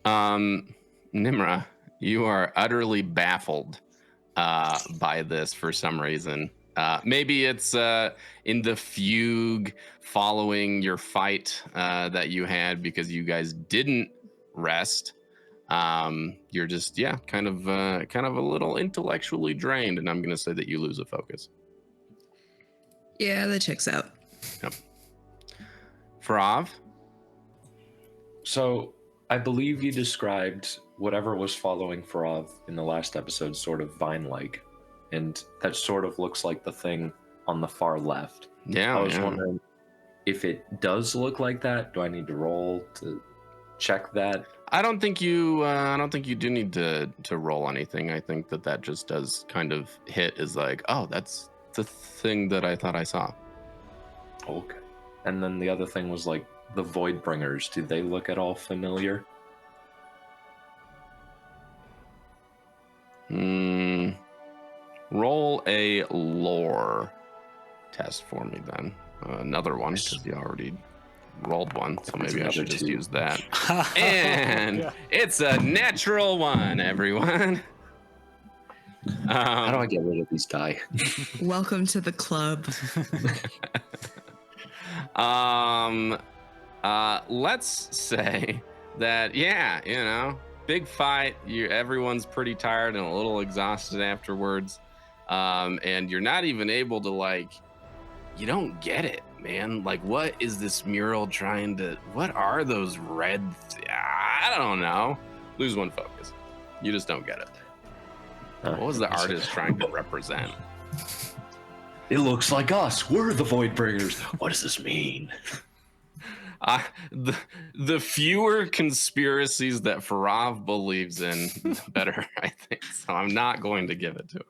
Nmra, you are utterly baffled by this for some reason. Maybe it's in the fugue following your fight that you had because you guys didn't rest. You're just kind of a little intellectually drained, and I'm gonna say that you lose a focus. Yeah, that checks out. Yep. Farav? So I believe you described whatever was following Farav in the last episode sort of vine-like, and that sort of looks like the thing on the far left. Yeah. I was wondering if it does look like that. Do I need to roll to check that? I don't think you do need to roll anything. I think that just does kind of hit is like, oh, that's the thing that I thought I saw. Okay. And then the other thing was like the Voidbringers. Do they look at all familiar? Roll a lore test for me then. Another one because you already rolled one, so maybe I should just use that. And it's a natural 1, everyone. How do I get rid of these die? Welcome to the club. Let's say that, yeah, you know, big fight. Everyone's pretty tired and a little exhausted afterwards. And you're not even able to, like, you don't get it, man. Like, what is this mural trying to, what are those red, I don't know. Lose one focus. You just don't get it. What was the artist trying to represent? It looks like us. We're the Voidbringers. What does this mean? The fewer conspiracies that Farav believes in, the better, I think. So I'm not going to give it to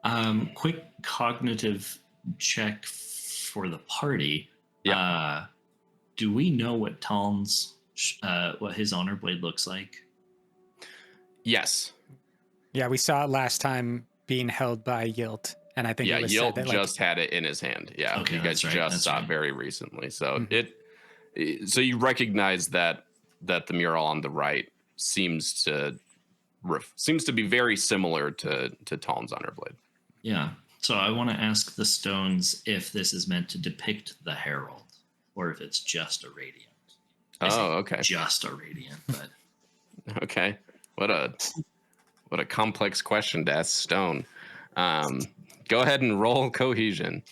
him. Quick cognitive check for the party. Yeah. Do we know what Talon's, what his honor blade looks like? Yes. Yeah, we saw it last time being held by Yilt, and I think it was Yilt said that, just had it in his hand. Yeah, Okay, you guys that's right, just that's saw right. it very recently. So so you recognize that the mural on the right seems to be very similar to Talon's honor blade. Yeah. So I want to ask the stones if this is meant to depict the Herald, or if it's just a radiant. I say Okay. Just a radiant, but Okay. What a complex question to ask Stone. Go ahead and roll cohesion.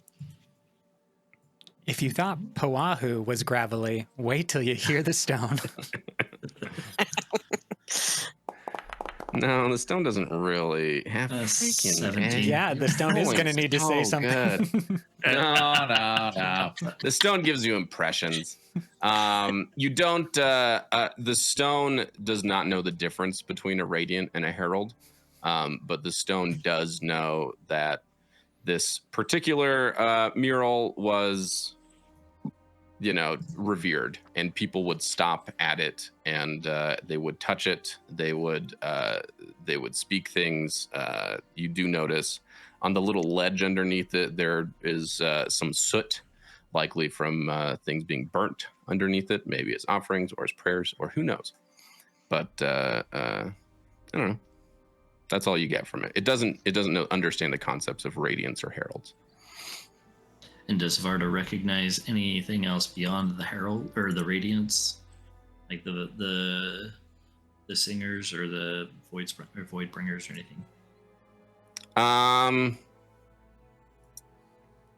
if you thought Poahu was gravelly, wait till you hear the stone. No, the stone doesn't really have freaking 17. Yeah, the stone is going to need to say something. Good. No. The stone gives you impressions. You don't. The stone does not know the difference between a radiant and a herald, but the stone does know that this particular mural was, you know, revered, and people would stop at it, and they would touch it. They would speak things. You do notice on the little ledge underneath it, there is some soot, likely from things being burnt underneath it, maybe as offerings or as prayers, or who knows. But I don't know. That's all you get from it. It doesn't understand the concepts of radiance or heralds. And does Vardah recognize anything else beyond the herald or the radiance, like the singers or the void bringers or anything? I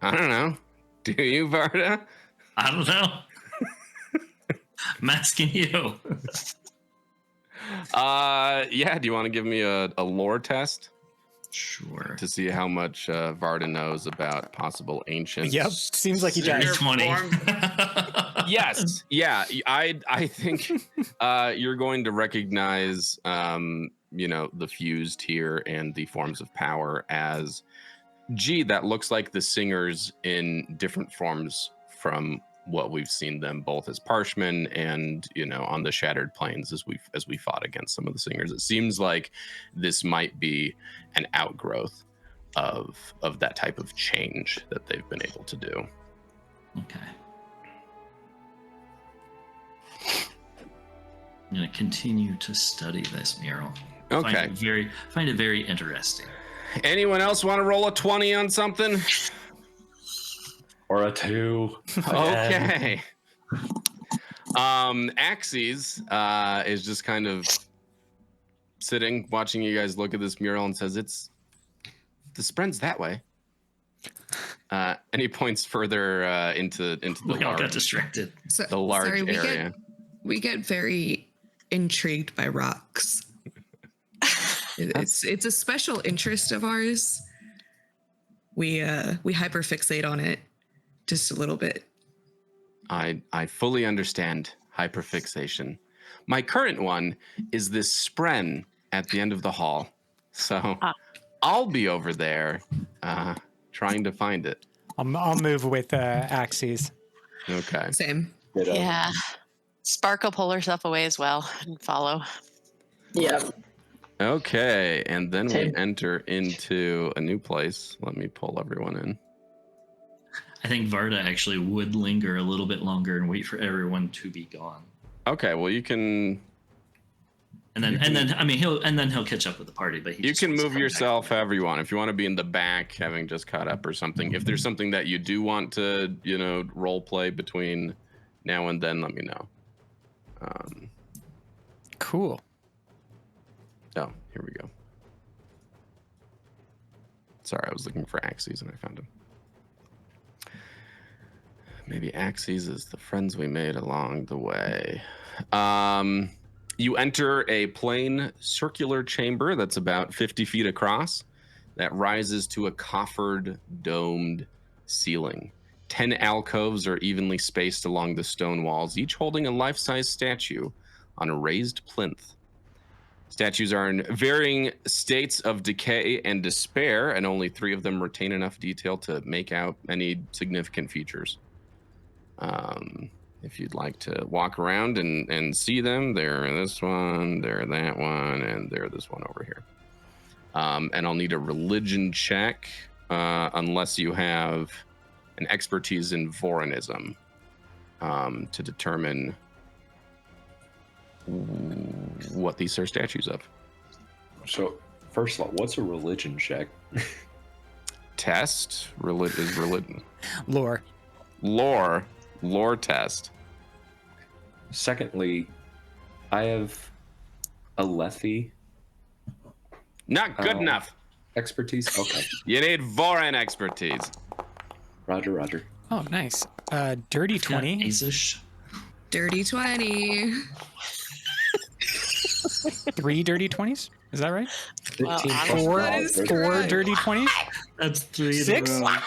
don't know. Do you, Vardah? I don't know. I'm asking you. Yeah. Do you want to give me a lore test Sure. to see how much Vardah knows about possible ancient? Yep, seems like he does. 20. Yes. Yeah. I think you're going to recognize, you know, the fused here and the forms of power as, gee, that looks like the singers in different forms from what we've seen them both as Parshmen and, you know, on the Shattered Plains as we fought against some of the singers. It seems like this might be an outgrowth of that type of change that they've been able to do. Okay. I'm going to continue to study this mural. Okay. Find it very interesting. Anyone else want to roll a 20 on something? Or a 2. Okay. Axies is just kind of sitting, watching you guys look at this mural, and says, the spread's that way. And he points further into the We all large, got distracted. So, the large sorry, area. we get very intrigued by rocks. It's a special interest of ours. We hyperfixate on it just a little bit. I fully understand hyperfixation. My current one is this spren at the end of the hall. So I'll be over there trying to find it. I'll move with Axies. Okay. Same. Yeah. Spark will pull herself away as well and follow. Yeah. Okay, and then Same. we enter into a new place. Let me pull everyone in. I think Vardah actually would linger a little bit longer and wait for everyone to be gone. Okay, well, you can And then I mean he'll catch up with the party, but you can move yourself however you want. If you want to be in the back, having just caught up or something. If there's something that you do want to, role play between now and then, let me know. Cool. Oh, here we go. Sorry, I was looking for Axies and I found him. Maybe Axies is the friends we made along the way. You enter a plain circular chamber that's about 50 feet across that rises to a coffered, domed ceiling. 10 alcoves are evenly spaced along the stone walls, each holding a life-size statue on a raised plinth. Statues are in varying states of decay and despair, and only 3 of them retain enough detail to make out any significant features. If you'd like to walk around and see them, they're this one, they're that one, and they're this one over here. And I'll need a religion check unless you have an expertise in Voranism to determine what these are statues of. So, first of all, what's a religion check? Test? Is religion. Lore test. Secondly, I have a Lethe. Not good enough. Expertise? Okay. You need Voran expertise. Roger. Oh, nice. Dirty 20. Yeah, Azish. Dirty 20. 3 dirty 20s? Is that right? 15 That is 4 correct. dirty 20s? That's 3 6? in a row.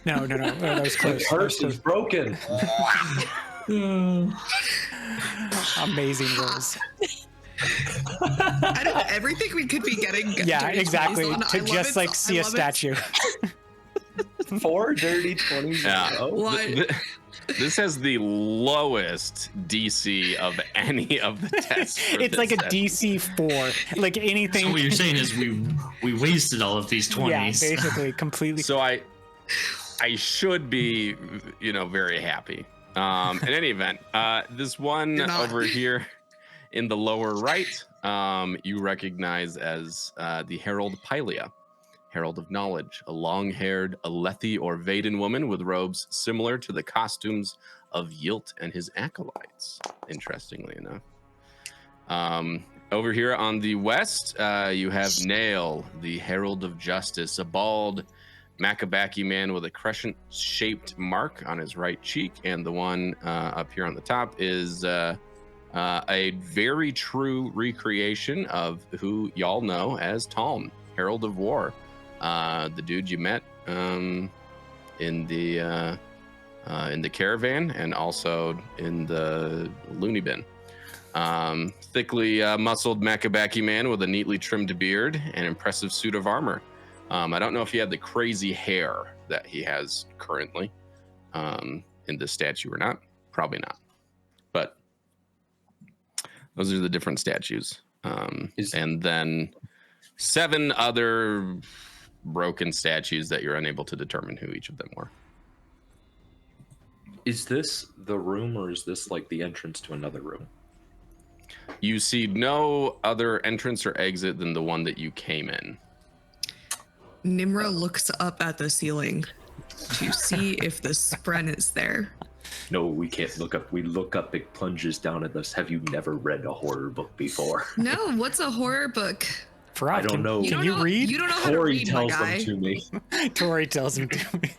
No. That was close. The curse is broken. Amazing rolls. Out of everything we could be getting. Yeah, dirty exactly. 20s on, To I love just it. like see I a love it. statue. 4 dirty 20s. Yeah. What? This has the lowest DC of any of the tests. It's like a DC 4. Like anything. So what you're saying is we wasted all of these 20s. Yeah, basically, completely. So I should be, very happy. In any event, this one You're not. over here in the lower right, you recognize as the Herald Pylia, Herald of Knowledge, a long-haired Alethi or Vaden woman with robes similar to the costumes of Yilt and his acolytes, interestingly enough. Over here on the west, you have Nail, the Herald of Justice, a bald Makabaki man with a crescent-shaped mark on his right cheek, and the one up here on the top is a very true recreation of who y'all know as Talm, Herald of War, the dude you met in the caravan and also in the loony bin. Thickly muscled Makabaki man with a neatly trimmed beard and impressive suit of armor. I don't know if he had the crazy hair that he has currently in this statue or not. Probably not. But those are the different statues. And then 7 other broken statues that you're unable to determine who each of them were. Is this the room or is this like the entrance to another room? You see no other entrance or exit than the one that you came in. Nmra looks up at the ceiling to see if the spren is there. No, we can't look up. We look up, it plunges down at us. Have you never read a horror book before? No, what's a horror book? Farav, I don't know. Can you read? You don't know how to Tori read, my tells guy. them to me. Tori tells him to me.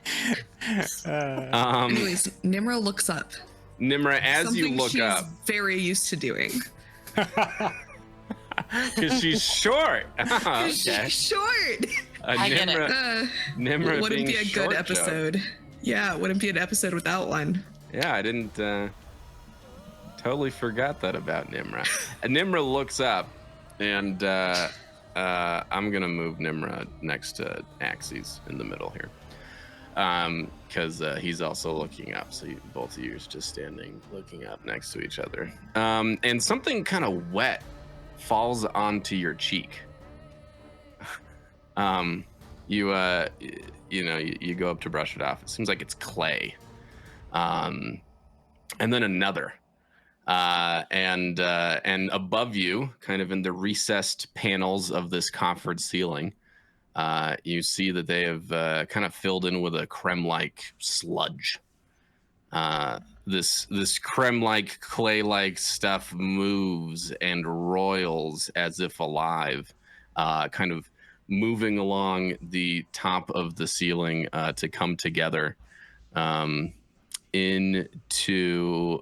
Anyways, Nmra looks up. Nmra, as Something you look she's up, very used to doing. because she's short. Okay. She's short. I get it. Nmra Wouldn't being be a short good joke. episode. Yeah, it wouldn't be an episode without one. Yeah, I didn't totally forgot that about Nmra. And Nmra looks up, and I'm gonna move Nmra next to Axies in the middle here, because he's also looking up. So both of you are just standing, looking up next to each other. And something kind of wet falls onto your cheek. You go up to brush it off. It seems like it's clay. And then another. and above you, kind of in the recessed panels of this coffered ceiling, you see that they have kind of filled in with a creme-like sludge. This creme-like, clay-like stuff moves and roils as if alive, kind of moving along the top of the ceiling to come together into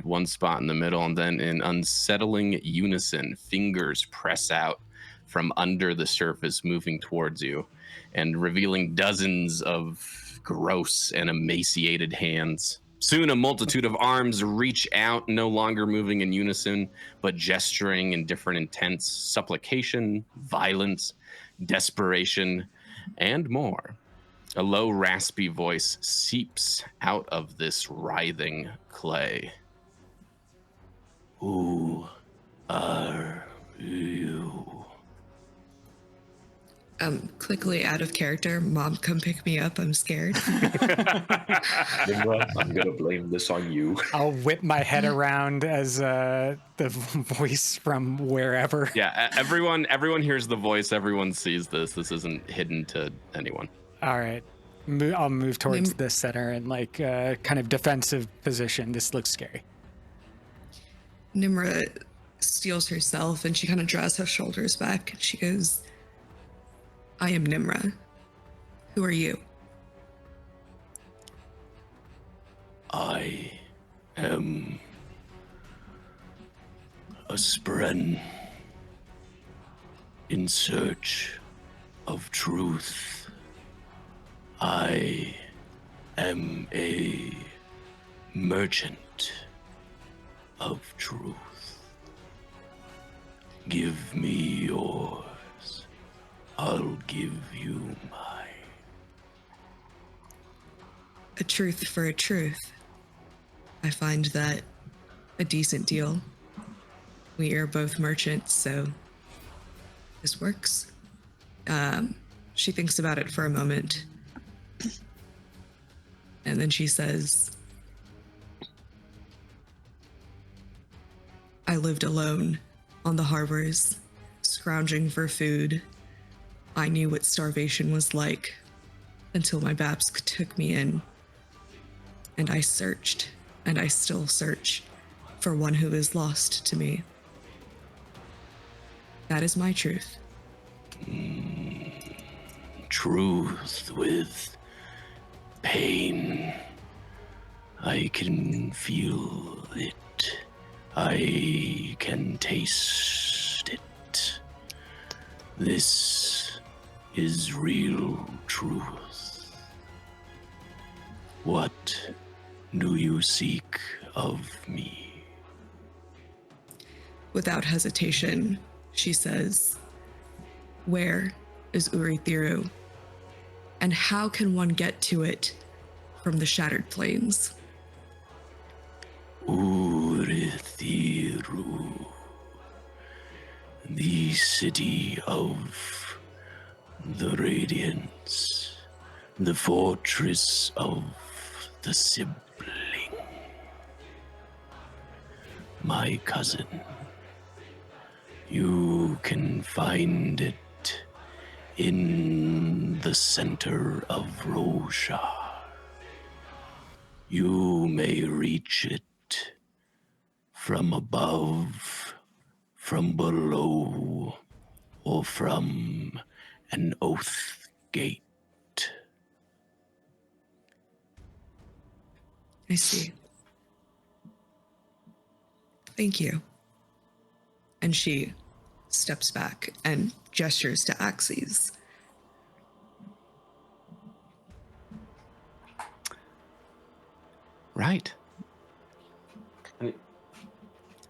one spot in the middle, and then in unsettling unison, fingers press out from under the surface, moving towards you and revealing dozens of gross and emaciated hands. Soon a multitude of arms reach out, no longer moving in unison, but gesturing in different intents: supplication, violence, desperation, and more. A low, raspy voice seeps out of this writhing clay. Who are you? Quickly out of character. Mom, come pick me up. I'm scared. Nmra, I'm gonna blame this on you. I'll whip my head around as the voice from wherever. Yeah, everyone hears the voice. Everyone sees this. This isn't hidden to anyone. All right. I'll move towards the center and like kind of defensive position. This looks scary. Nmra steels herself and she kind of draws her shoulders back. She goes, I am Nmra. Who are you? I am a spren in search of truth. I am a merchant of truth. Give me yours. I'll give you mine. A truth for a truth. I find that a decent deal. We are both merchants, so this works. She thinks about it for a moment. And then she says, I lived alone on the harbors, scrounging for food. I knew what starvation was like until my Babs took me in. And I searched, and I still search for one who is lost to me. That is my truth. Truth with pain. I can feel it. I can taste it. This is real truth. What do you seek of me? Without hesitation, she says, where is Urithiru? And how can one get to it from the Shattered Plains? Urithiru, the city of the radiance, the fortress of the sibling. My cousin, you can find it in the center of Roshar. You may reach it from above, from below, or from an oath gate. I see. Thank you. And she steps back and gestures to Axies. Right.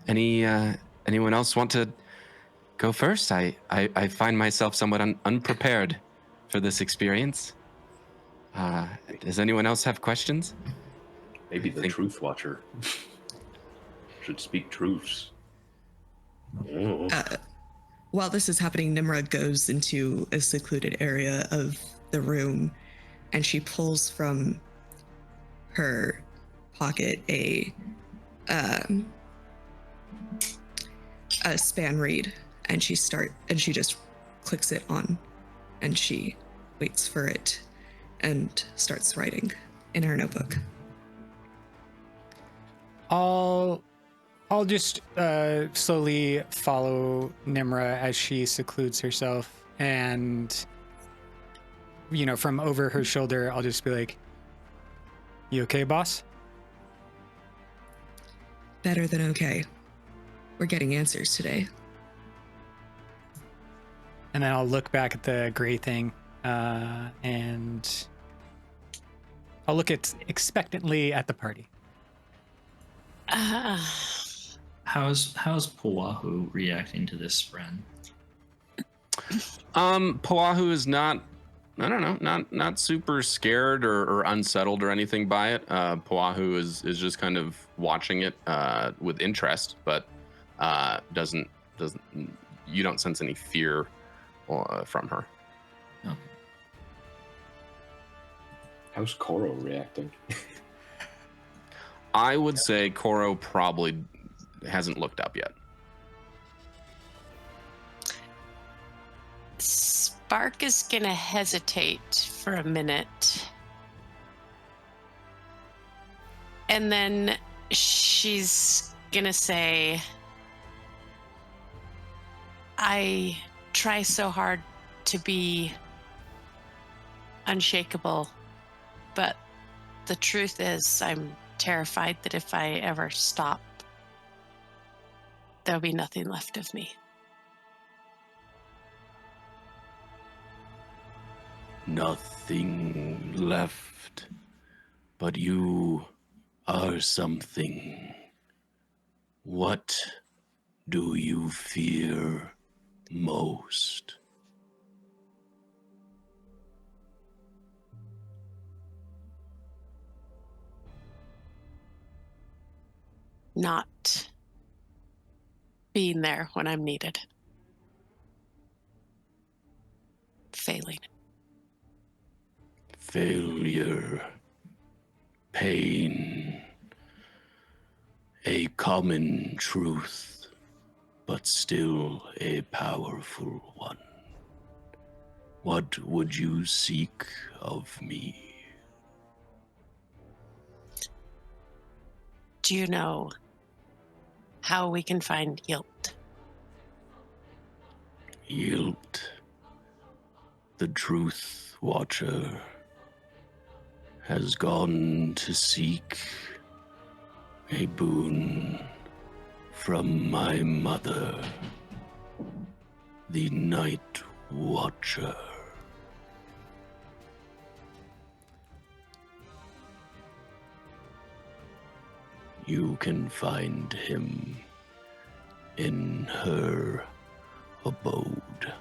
Anyone else want to go first? I find myself somewhat unprepared for this experience. Does anyone else have questions? Maybe the Truth Watcher should speak truths. Oh. While this is happening, Nmra goes into a secluded area of the room and she pulls from her pocket a span read, and she just clicks it on, and she waits for it and starts writing in her notebook. I'll just slowly follow Nmra as she secludes herself, and from over her shoulder, I'll just be like, "You okay, boss?" Better than okay. We're getting answers today. And then I'll look back at the gray thing, and I'll look expectantly at the party. How's Pawahu reacting to this, Spren? Pawahu is not, I don't know, not super scared or unsettled or anything by it. Pawahu is just kind of watching it with interest, but doesn't you don't sense any fear from her. Oh. How's Koro reacting? I would say Koro probably hasn't looked up yet. Spark is gonna hesitate for a minute. And then she's gonna say, I try so hard to be unshakable, but the truth is I'm terrified that if I ever stop, there'll be nothing left of me. Nothing left, but you are something. What do you fear most? Not being there when I'm needed. Failing. Failure, pain, a common truth, but still a powerful one. What would you seek of me? Do you know how we can find Yilt? Yield, the Truth Watcher, has gone to seek a boon from my mother, the Night Watcher. You can find him in her abode.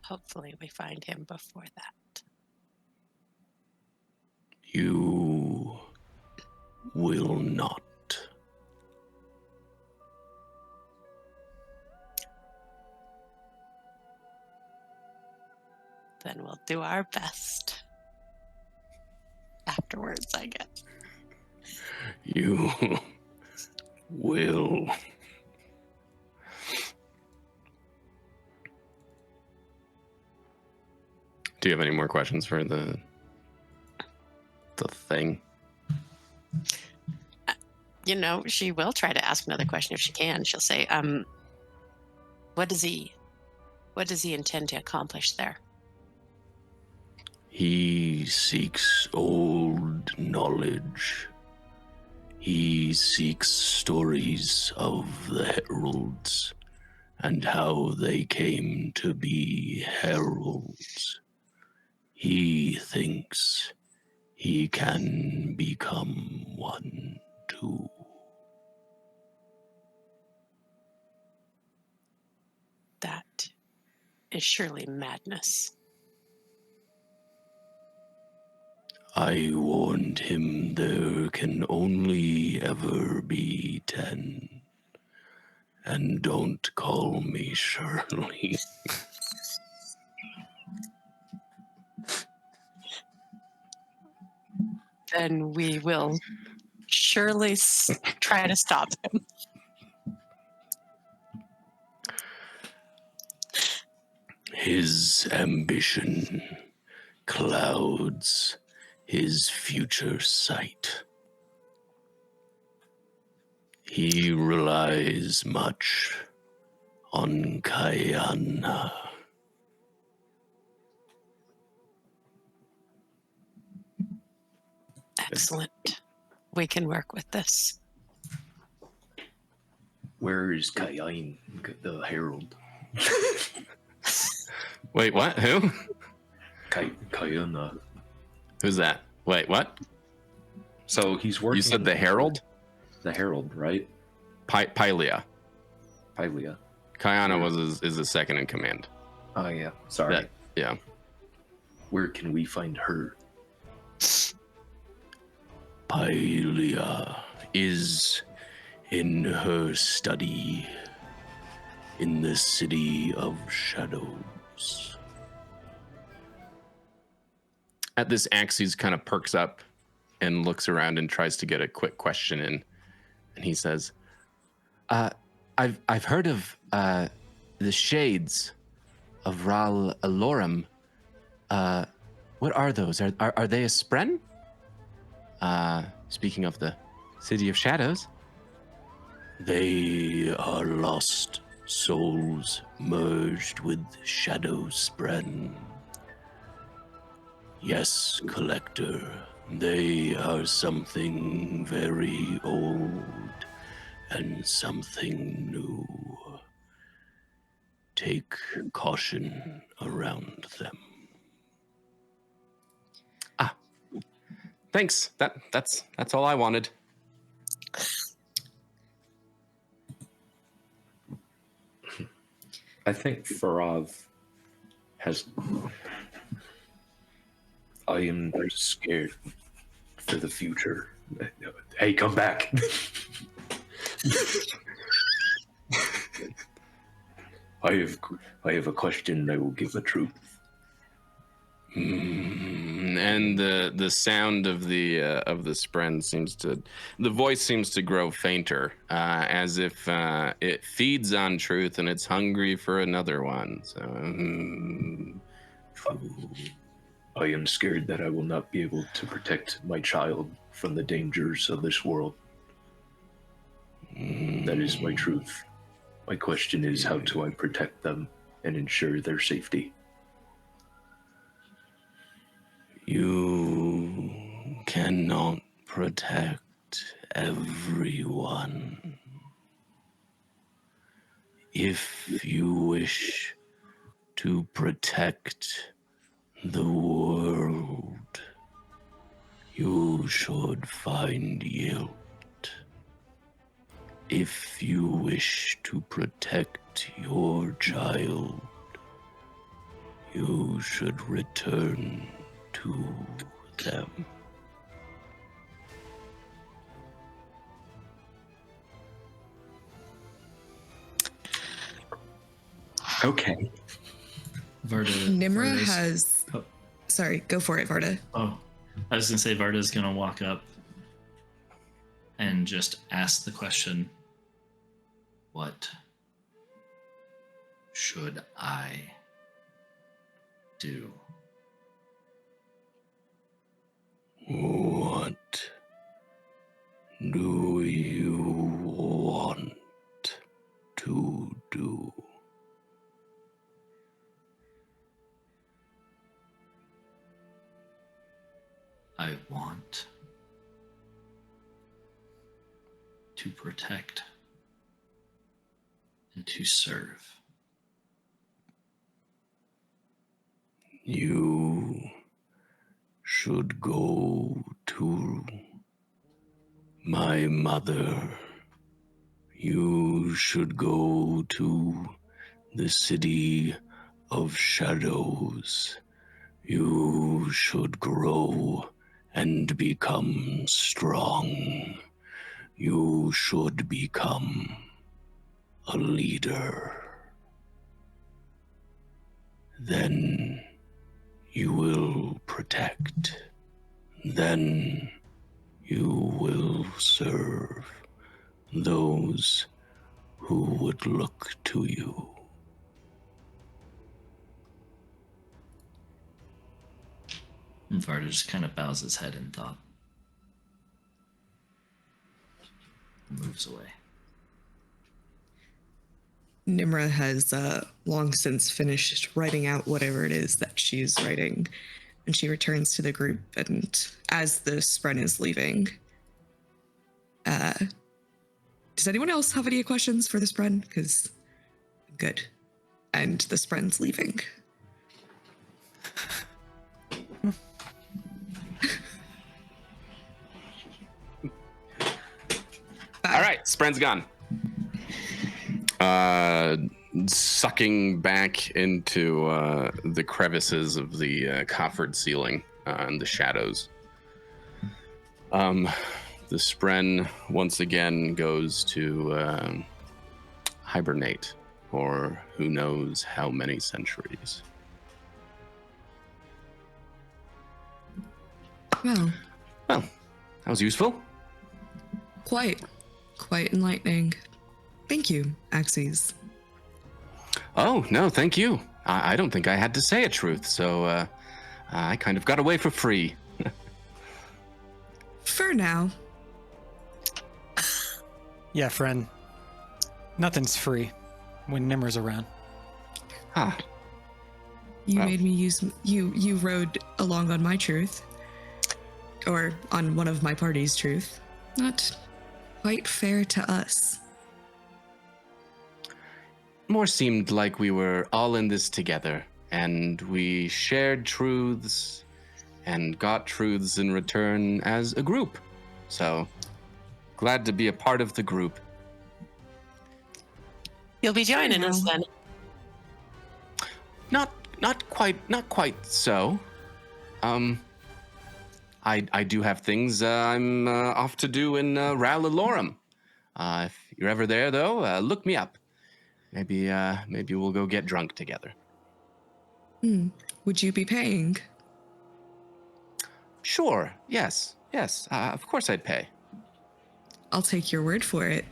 Hopefully we find him before that. You will not. Then we'll do our best. Afterwards, I guess. You will. Do you have any more questions for the thing? She will try to ask another question if she can. She'll say, what does he intend to accomplish there? He seeks old knowledge. He seeks stories of the heralds and how they came to be heralds. He thinks he can become one too. That is surely madness. I warned him there can only ever be 10. And don't call me Shirley. then we will surely try to stop him. His ambition clouds his future sight. He relies much on Kayana. Excellent. We can work with this. Where is Kayan, the Herald? Wait, what? Who? Kayana. Who's that? Wait, what? So he's working. You said the Herald? The Herald, right? Pylia. Pylia. Kayana is the second in command. Oh yeah. Sorry. Yeah. Where can we find her? Pylia is in her study in the City of Shadows. At this, Axies kind of perks up and looks around and tries to get a quick question in. And he says, I've heard of the shades of Ral Alorum. What are those? Are they a spren? Speaking of the City of Shadows. They are lost souls merged with Shadow Spren. Yes, Collector, they are something very old and something new. Take caution around them. Thanks. That's all I wanted. I think Farav has. I am scared for the future. Hey, come back. I have a question. I will give the truth. And the sound of the spren the voice seems to grow fainter, as if it feeds on truth and it's hungry for another one. So, true. I am scared that I will not be able to protect my child from the dangers of this world. That is my truth. My question is, how do I protect them and ensure their safety? You cannot protect everyone. If you wish to protect the world, you should find Yield. If you wish to protect your child, you should return to them. Okay. Nmra has. Oh. Sorry, go for it, Vardah. Oh, I was gonna say Vardah's gonna walk up and just ask the question, what should I do? What do you want to do? I want to protect and to serve. You should go to my mother. You should go to the City of Shadows. You should grow and become strong. You should become a leader. Then you will protect. Then You will serve those who would look to you. And Vardah just kind of bows his head in thought. Moves away. Nmra has long since finished writing out whatever it is that she's writing, and she returns to the group. And as the Spren is leaving, does anyone else have any questions for the Spren? Because good. And the Spren's leaving. All right, Spren's gone. Sucking back into the crevices of the coffered ceiling and the shadows. The Spren once again goes to hibernate for who knows how many centuries. Well, that was useful. Quite enlightening. Thank you, Axies. Oh, no, thank you. I don't think I had to say a truth, so I kind of got away for free. For now. Yeah, friend. Nothing's free when Nmra's around. Huh. You Well. made me use you rode along on my truth. Or on one of my party's truth. Not quite fair to us. More seemed like we were all in this together, and we shared truths and got truths in return as a group. So, glad to be a part of the group. You'll be joining us then. Not quite so. I do have things I'm off to do in Rallalorum. If you're ever there, though, look me up. Maybe we'll go get drunk together. Would you be paying? Sure. Yes. Of course I'd pay. I'll take your word for it.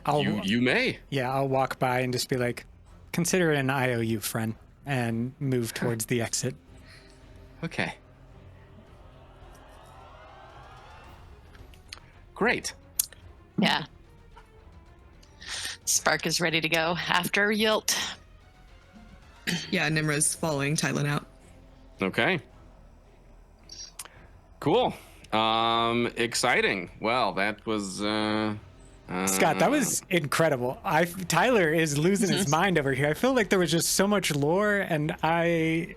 You may. Yeah, I'll walk by and just be like, consider it an IOU, friend, and move towards the exit. Okay. Great. Yeah. Spark is ready to go after Yilt. Yeah, Nmra's following Tylin out. Okay. Cool. Exciting. Well, that was Scott, that was incredible. Tyler is losing his mind over here. I feel like there was just so much lore, and I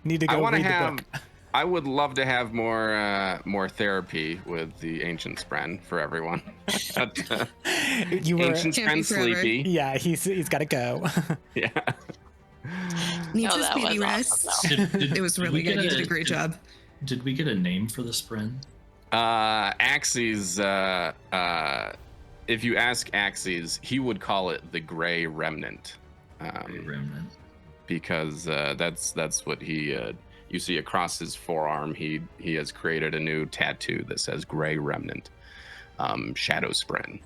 need to go read the book. I would love to have more therapy with the Ancient Spren for everyone. Ancient Spren sleepy. Yeah, he's got to go. Yeah. Needs Oh, a that speedy was rest. awesome, It was really good. You did a great job. Did we get a name for the Spren? Axies, if you ask Axies, he would call it the Gray Remnant. Gray Remnant. Because that's what he you see across his forearm. He has created a new tattoo that says Gray Remnant, Shadow Spren,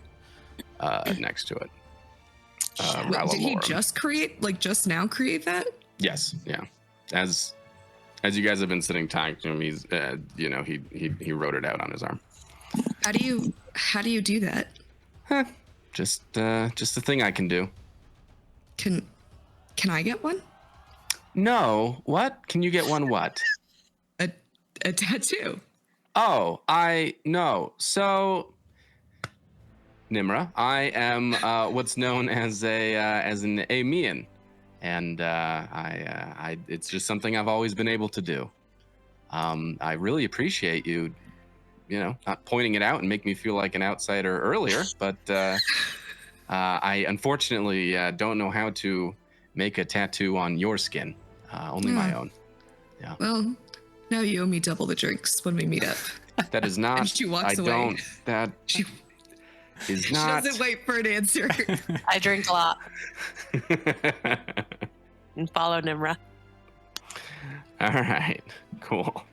next to it. Wait, did he Rallalorum. just now create that? Yes, yeah. As you guys have been sitting talking to him, he's he wrote it out on his arm. How do you do that? Just a thing I can do. Can I get one? No, what? Can you get one what? A tattoo. Oh, no. So, Nmra, I am what's known as an Aemean, and it's just something I've always been able to do. I really appreciate you not pointing it out and make me feel like an outsider earlier, but I unfortunately don't know how to make a tattoo on your skin. Only my own. Yeah. Well, now you owe me double the drinks when we meet up. That is not. And she walks away. Don't. That She is not. doesn't wait for an answer. I drink a lot and follow Nmra. All right. Cool.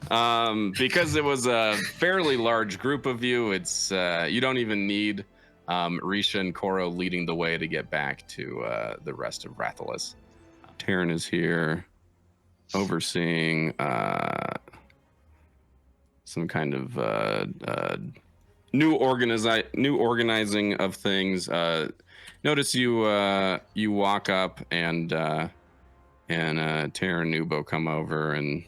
Because it was a fairly large group of you, it's you don't even need Risha and Koro leading the way to get back to the rest of Rathalos. Taryn is here overseeing some kind of new organizing of things. Notice you walk up and Taryn and Ubo come over and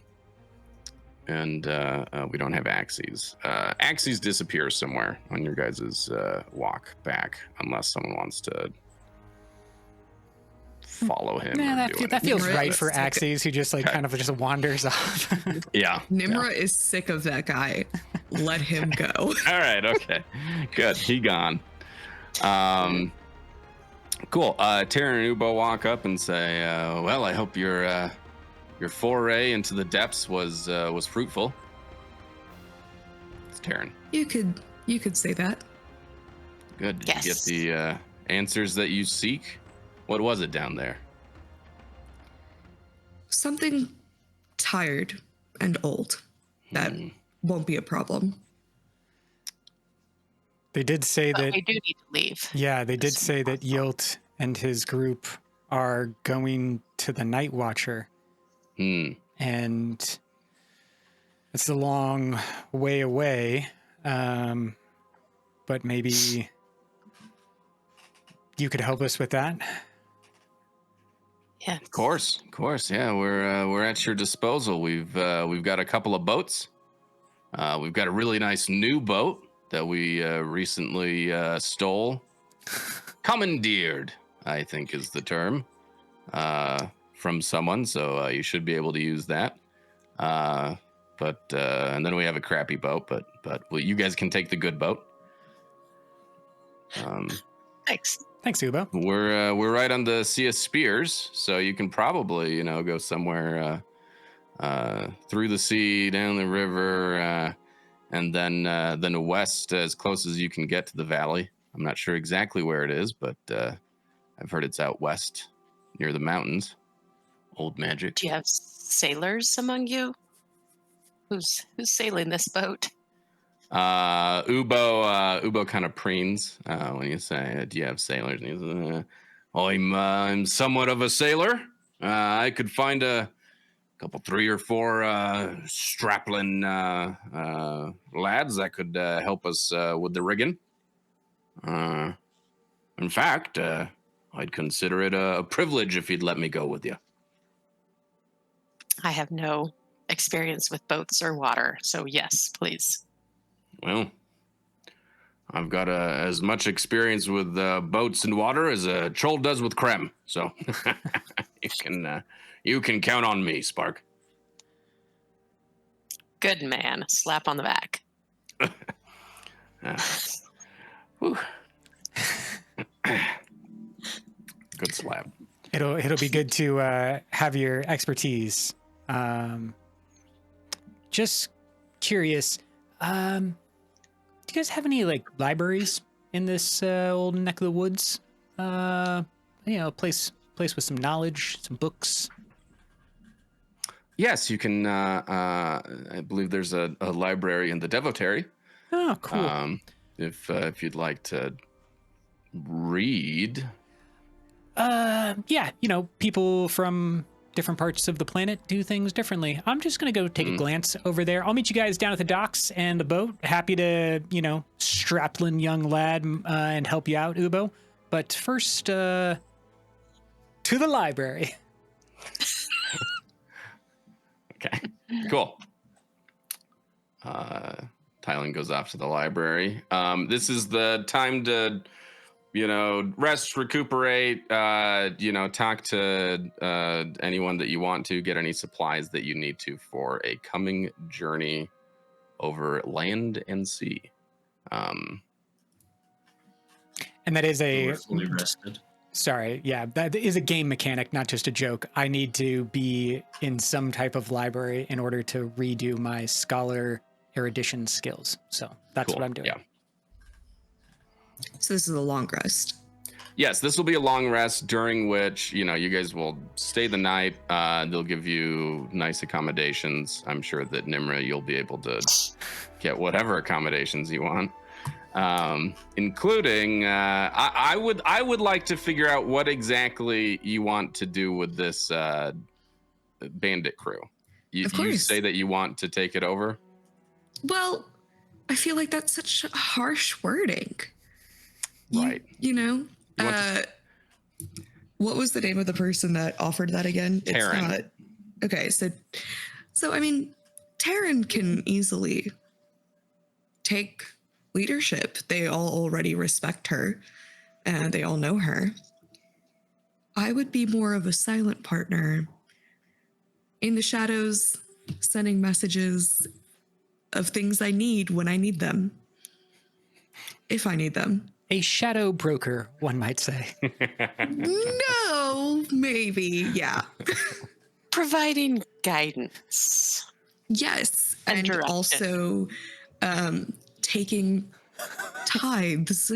we don't have Axies. Axies disappears somewhere on your guys' walk back, unless someone wants to follow him. Nah, that feels Nmra right is for sick of- Axies, who just like kind of just wanders off. Yeah. Nmra is sick of that guy. Let him go. All right. Okay. Good. He gone. Cool. Taryn and Ubo walk up and say, "Well, I hope your foray into the depths was fruitful." It's Taryn. You could say that. Good. Did Yes. you get the answers that you seek? What was it down there? Something tired and old. That won't be a problem. They did say But that. we do need to leave. Yeah, they did say that Yilt and his group are going to the Night Watcher, and it's a long way away. But maybe you could help us with that. Yeah. Of course. Yeah, we're at your disposal. We've got a couple of boats. We've got a really nice new boat that we recently stole, commandeered, I think is the term, from someone. So you should be able to use that. But and then we have a crappy boat, but well, you guys can take the good boat. Thanks. Thanks, Ubo. We're right on the Sea of Spears, so you can probably go somewhere through the sea, down the river, and then west as close as you can get to the valley. I'm not sure exactly where it is, but I've heard it's out west near the mountains. Old magic. Do you have sailors among you? Who's sailing this boat? Ubo kind of preens when you say, "Do you have sailors?" And he says, I'm somewhat of a sailor. I could find a couple, 3 or 4 strappling lads that could help us with the rigging. In fact, I'd consider it a privilege if you'd let me go with you. I have no experience with boats or water, so yes, please. Well, I've got as much experience with boats and water as a troll does with creme, so you can count on me, Spark. Good man. Slap on the back. Whew. Good slap. It'll be good to have your expertise. Just curious, do you guys have any like libraries in this old neck of the woods? Place with some knowledge, some books. Yes, you can. I believe there's a library in the Devotary. Oh, cool. If you'd like to read. Yeah, people from different parts of the planet do things differently. I'm just gonna go take a glance over there. I'll meet you guys down at the docks and the boat. Happy to, straplin young lad and help you out, Ubo. But first, to the library. Okay, cool. Tylin goes off to the library. This is the time to, rest, recuperate, talk to anyone that you want to, get any supplies that you need to for a coming journey over land and sea. And that is We're fully rested. Sorry, yeah, that is a game mechanic, not just a joke. I need to be in some type of library in order to redo my scholar erudition skills. So that's Cool. what I'm doing. Yeah. So this is a long rest. yes, this will be a long rest during which, you guys will stay the night. They'll give you nice accommodations. I'm sure that Nmra, you'll be able to get whatever accommodations you want, including I would like to figure out what exactly you want to do with this bandit crew. You say that you want to take it over? Well, I feel like that's such harsh wording. Right. What was the name of the person that offered that again? Taryn. It's not. Okay, so I mean, Taryn can easily take leadership. They all already respect her, and they all know her. I would be more of a silent partner in the shadows, sending messages of things I need when I need them. If I need them. A shadow broker, one might say. No, maybe, yeah. Providing guidance. Yes, and direction. also taking tithes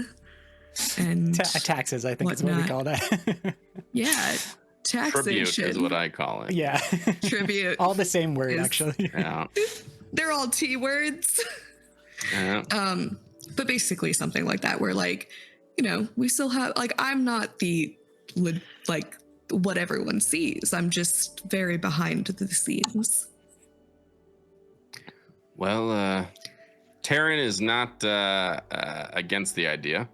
and Taxes, I think is what we call that. yeah, taxation. Tribute is what I call it. Yeah. Tribute. All the same word, actually. Yeah. They're all T words. Yeah. But basically something like that, where we still have I'm not the what everyone sees. I'm just very behind the scenes. Well, Taryn is not against the idea.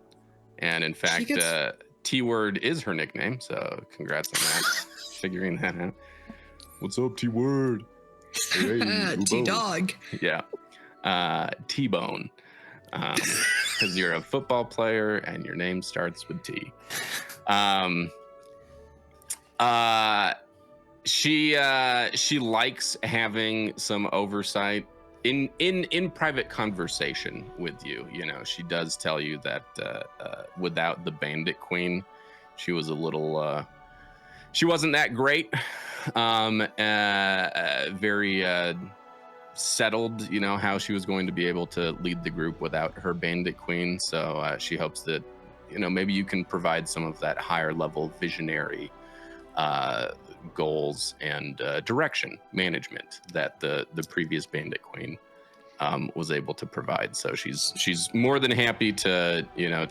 And in fact, T-Word is her nickname. So congrats on that. Figuring that out. What's up, T-Word? Hey, T-Dog. Yeah. T-Bone. Because you're a football player and your name starts with T. She likes having some oversight in private conversation with you. She does tell you that without the Bandit Queen, she was a little she wasn't that great. Very settled, how she was going to be able to lead the group without her Bandit Queen. So she hopes that, maybe you can provide some of that higher level visionary goals and direction management that the previous Bandit Queen was able to provide. So she's more than happy to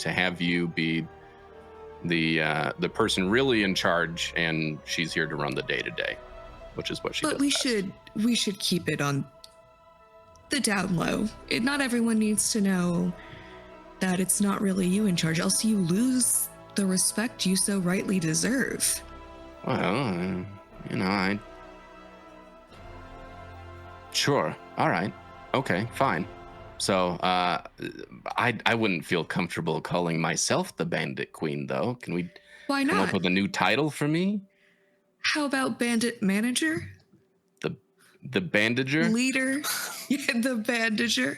have you be the person really in charge, and she's here to run the day-to-day, which is what she does. But we should keep it on the down low. Not everyone needs to know that it's not really you in charge, else you lose the respect you so rightly deserve. Well, sure. All right. Okay, fine. So, I wouldn't feel comfortable calling myself the Bandit Queen, though. Can we Why come not? up with a new title for me? How about Bandit Manager? The Bandager? Leader? Yeah, the Bandager.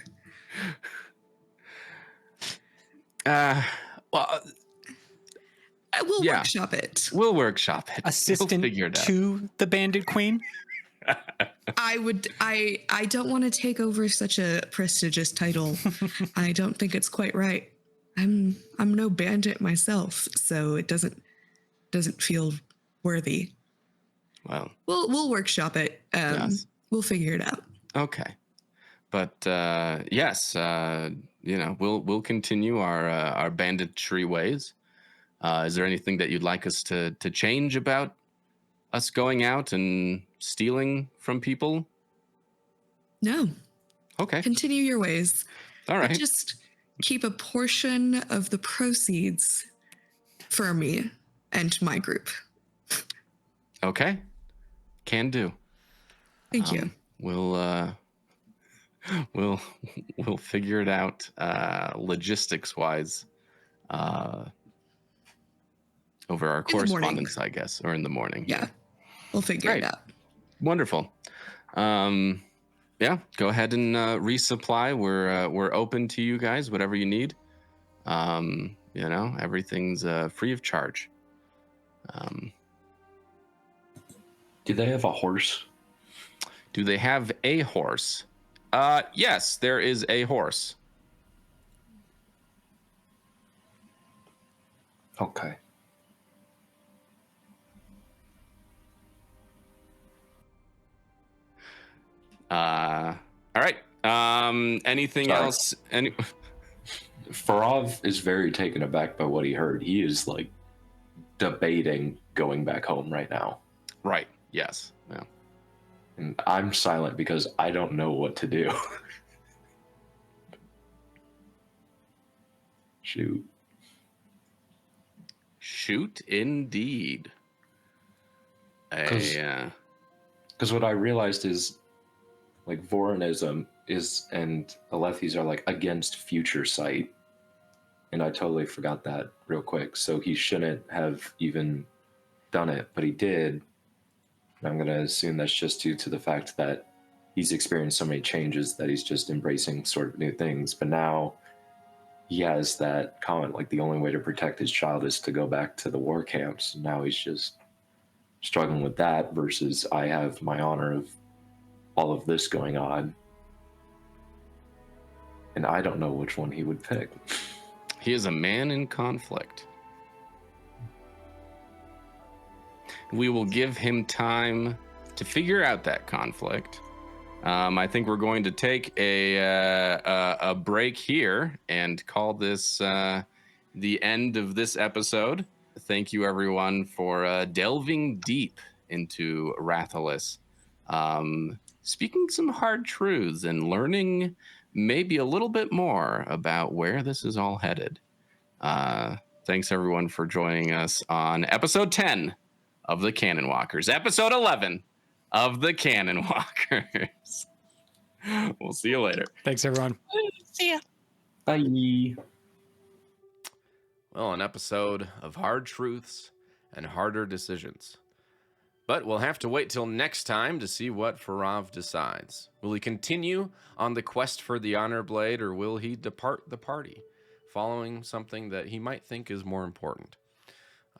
Well, We'll yeah. workshop it. We'll workshop it. Assistant We'll figure it out. to the Bandit Queen. I don't want to take over such a prestigious title. I don't think it's quite right. I'm no bandit myself, so it doesn't feel worthy. Well, we'll workshop it. Yes. We'll figure it out. Okay. But yes, we'll continue our banditry ways. Is there anything that you'd like us to change about us going out and stealing from people? No. Okay. Continue your ways. All right. But just keep a portion of the proceeds for me and my group. Okay. Can do. Thank you. We'll figure it out logistics wise over our correspondence, I guess, or in the morning. Yeah. We'll figure it out. Wonderful. Yeah, go ahead and resupply. We're open to you guys, whatever you need. Everything's free of charge. Do they have a horse? Do they have a horse? Yes, there is a horse. Okay. All right. Anything Sorry. else? Farav is very taken aback by what he heard. He is like debating going back home right now. Right. Yes. Yeah. And I'm silent because I don't know what to do. Shoot. Shoot, indeed. Yeah. Because what I realized is, like, Vorinism is and Alethis are like against future sight, and I totally forgot that real quick. So he shouldn't have even done it, but he did. And I'm gonna assume that's just due to the fact that he's experienced so many changes that he's just embracing sort of new things. But now he has that comment, like the only way to protect his child is to go back to the war camps. And now he's just struggling with that versus I have my honor of all of this going on. And I don't know which one he would pick. He is a man in conflict. We will give him time to figure out that conflict. I think we're going to take a break here and call this the end of this episode. Thank you, everyone, for delving deep into Rathalos, speaking some hard truths and learning maybe a little bit more about where this is all headed. Thanks, everyone, for joining us on episode 10 of the Canonwalkers, episode 11 of the Canonwalkers. We'll see you later. Thanks, everyone. See ya. Bye. Well, an episode of hard truths and harder decisions. But we'll have to wait till next time to see what Farav decides. Will he continue on the quest for the Honor Blade, or will he depart the party, following something that he might think is more important?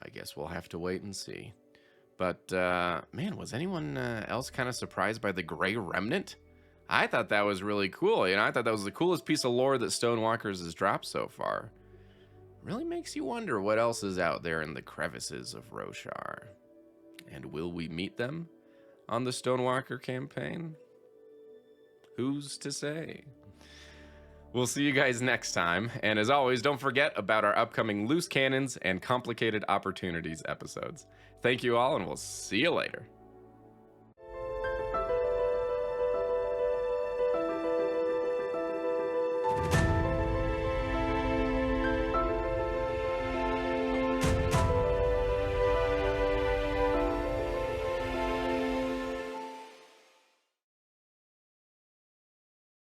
I guess we'll have to wait and see. But, man, was anyone else kind of surprised by the Gray Remnant? I thought that was really cool. You know, I thought that was the coolest piece of lore that Stonewalkers has dropped so far. Really makes you wonder what else is out there in the crevices of Roshar. And will we meet them on the Stonewalker campaign? Who's to say? We'll see you guys next time. And as always, don't forget about our upcoming Loose Cannons and Complicated Opportunities episodes. Thank you all, and we'll see you later.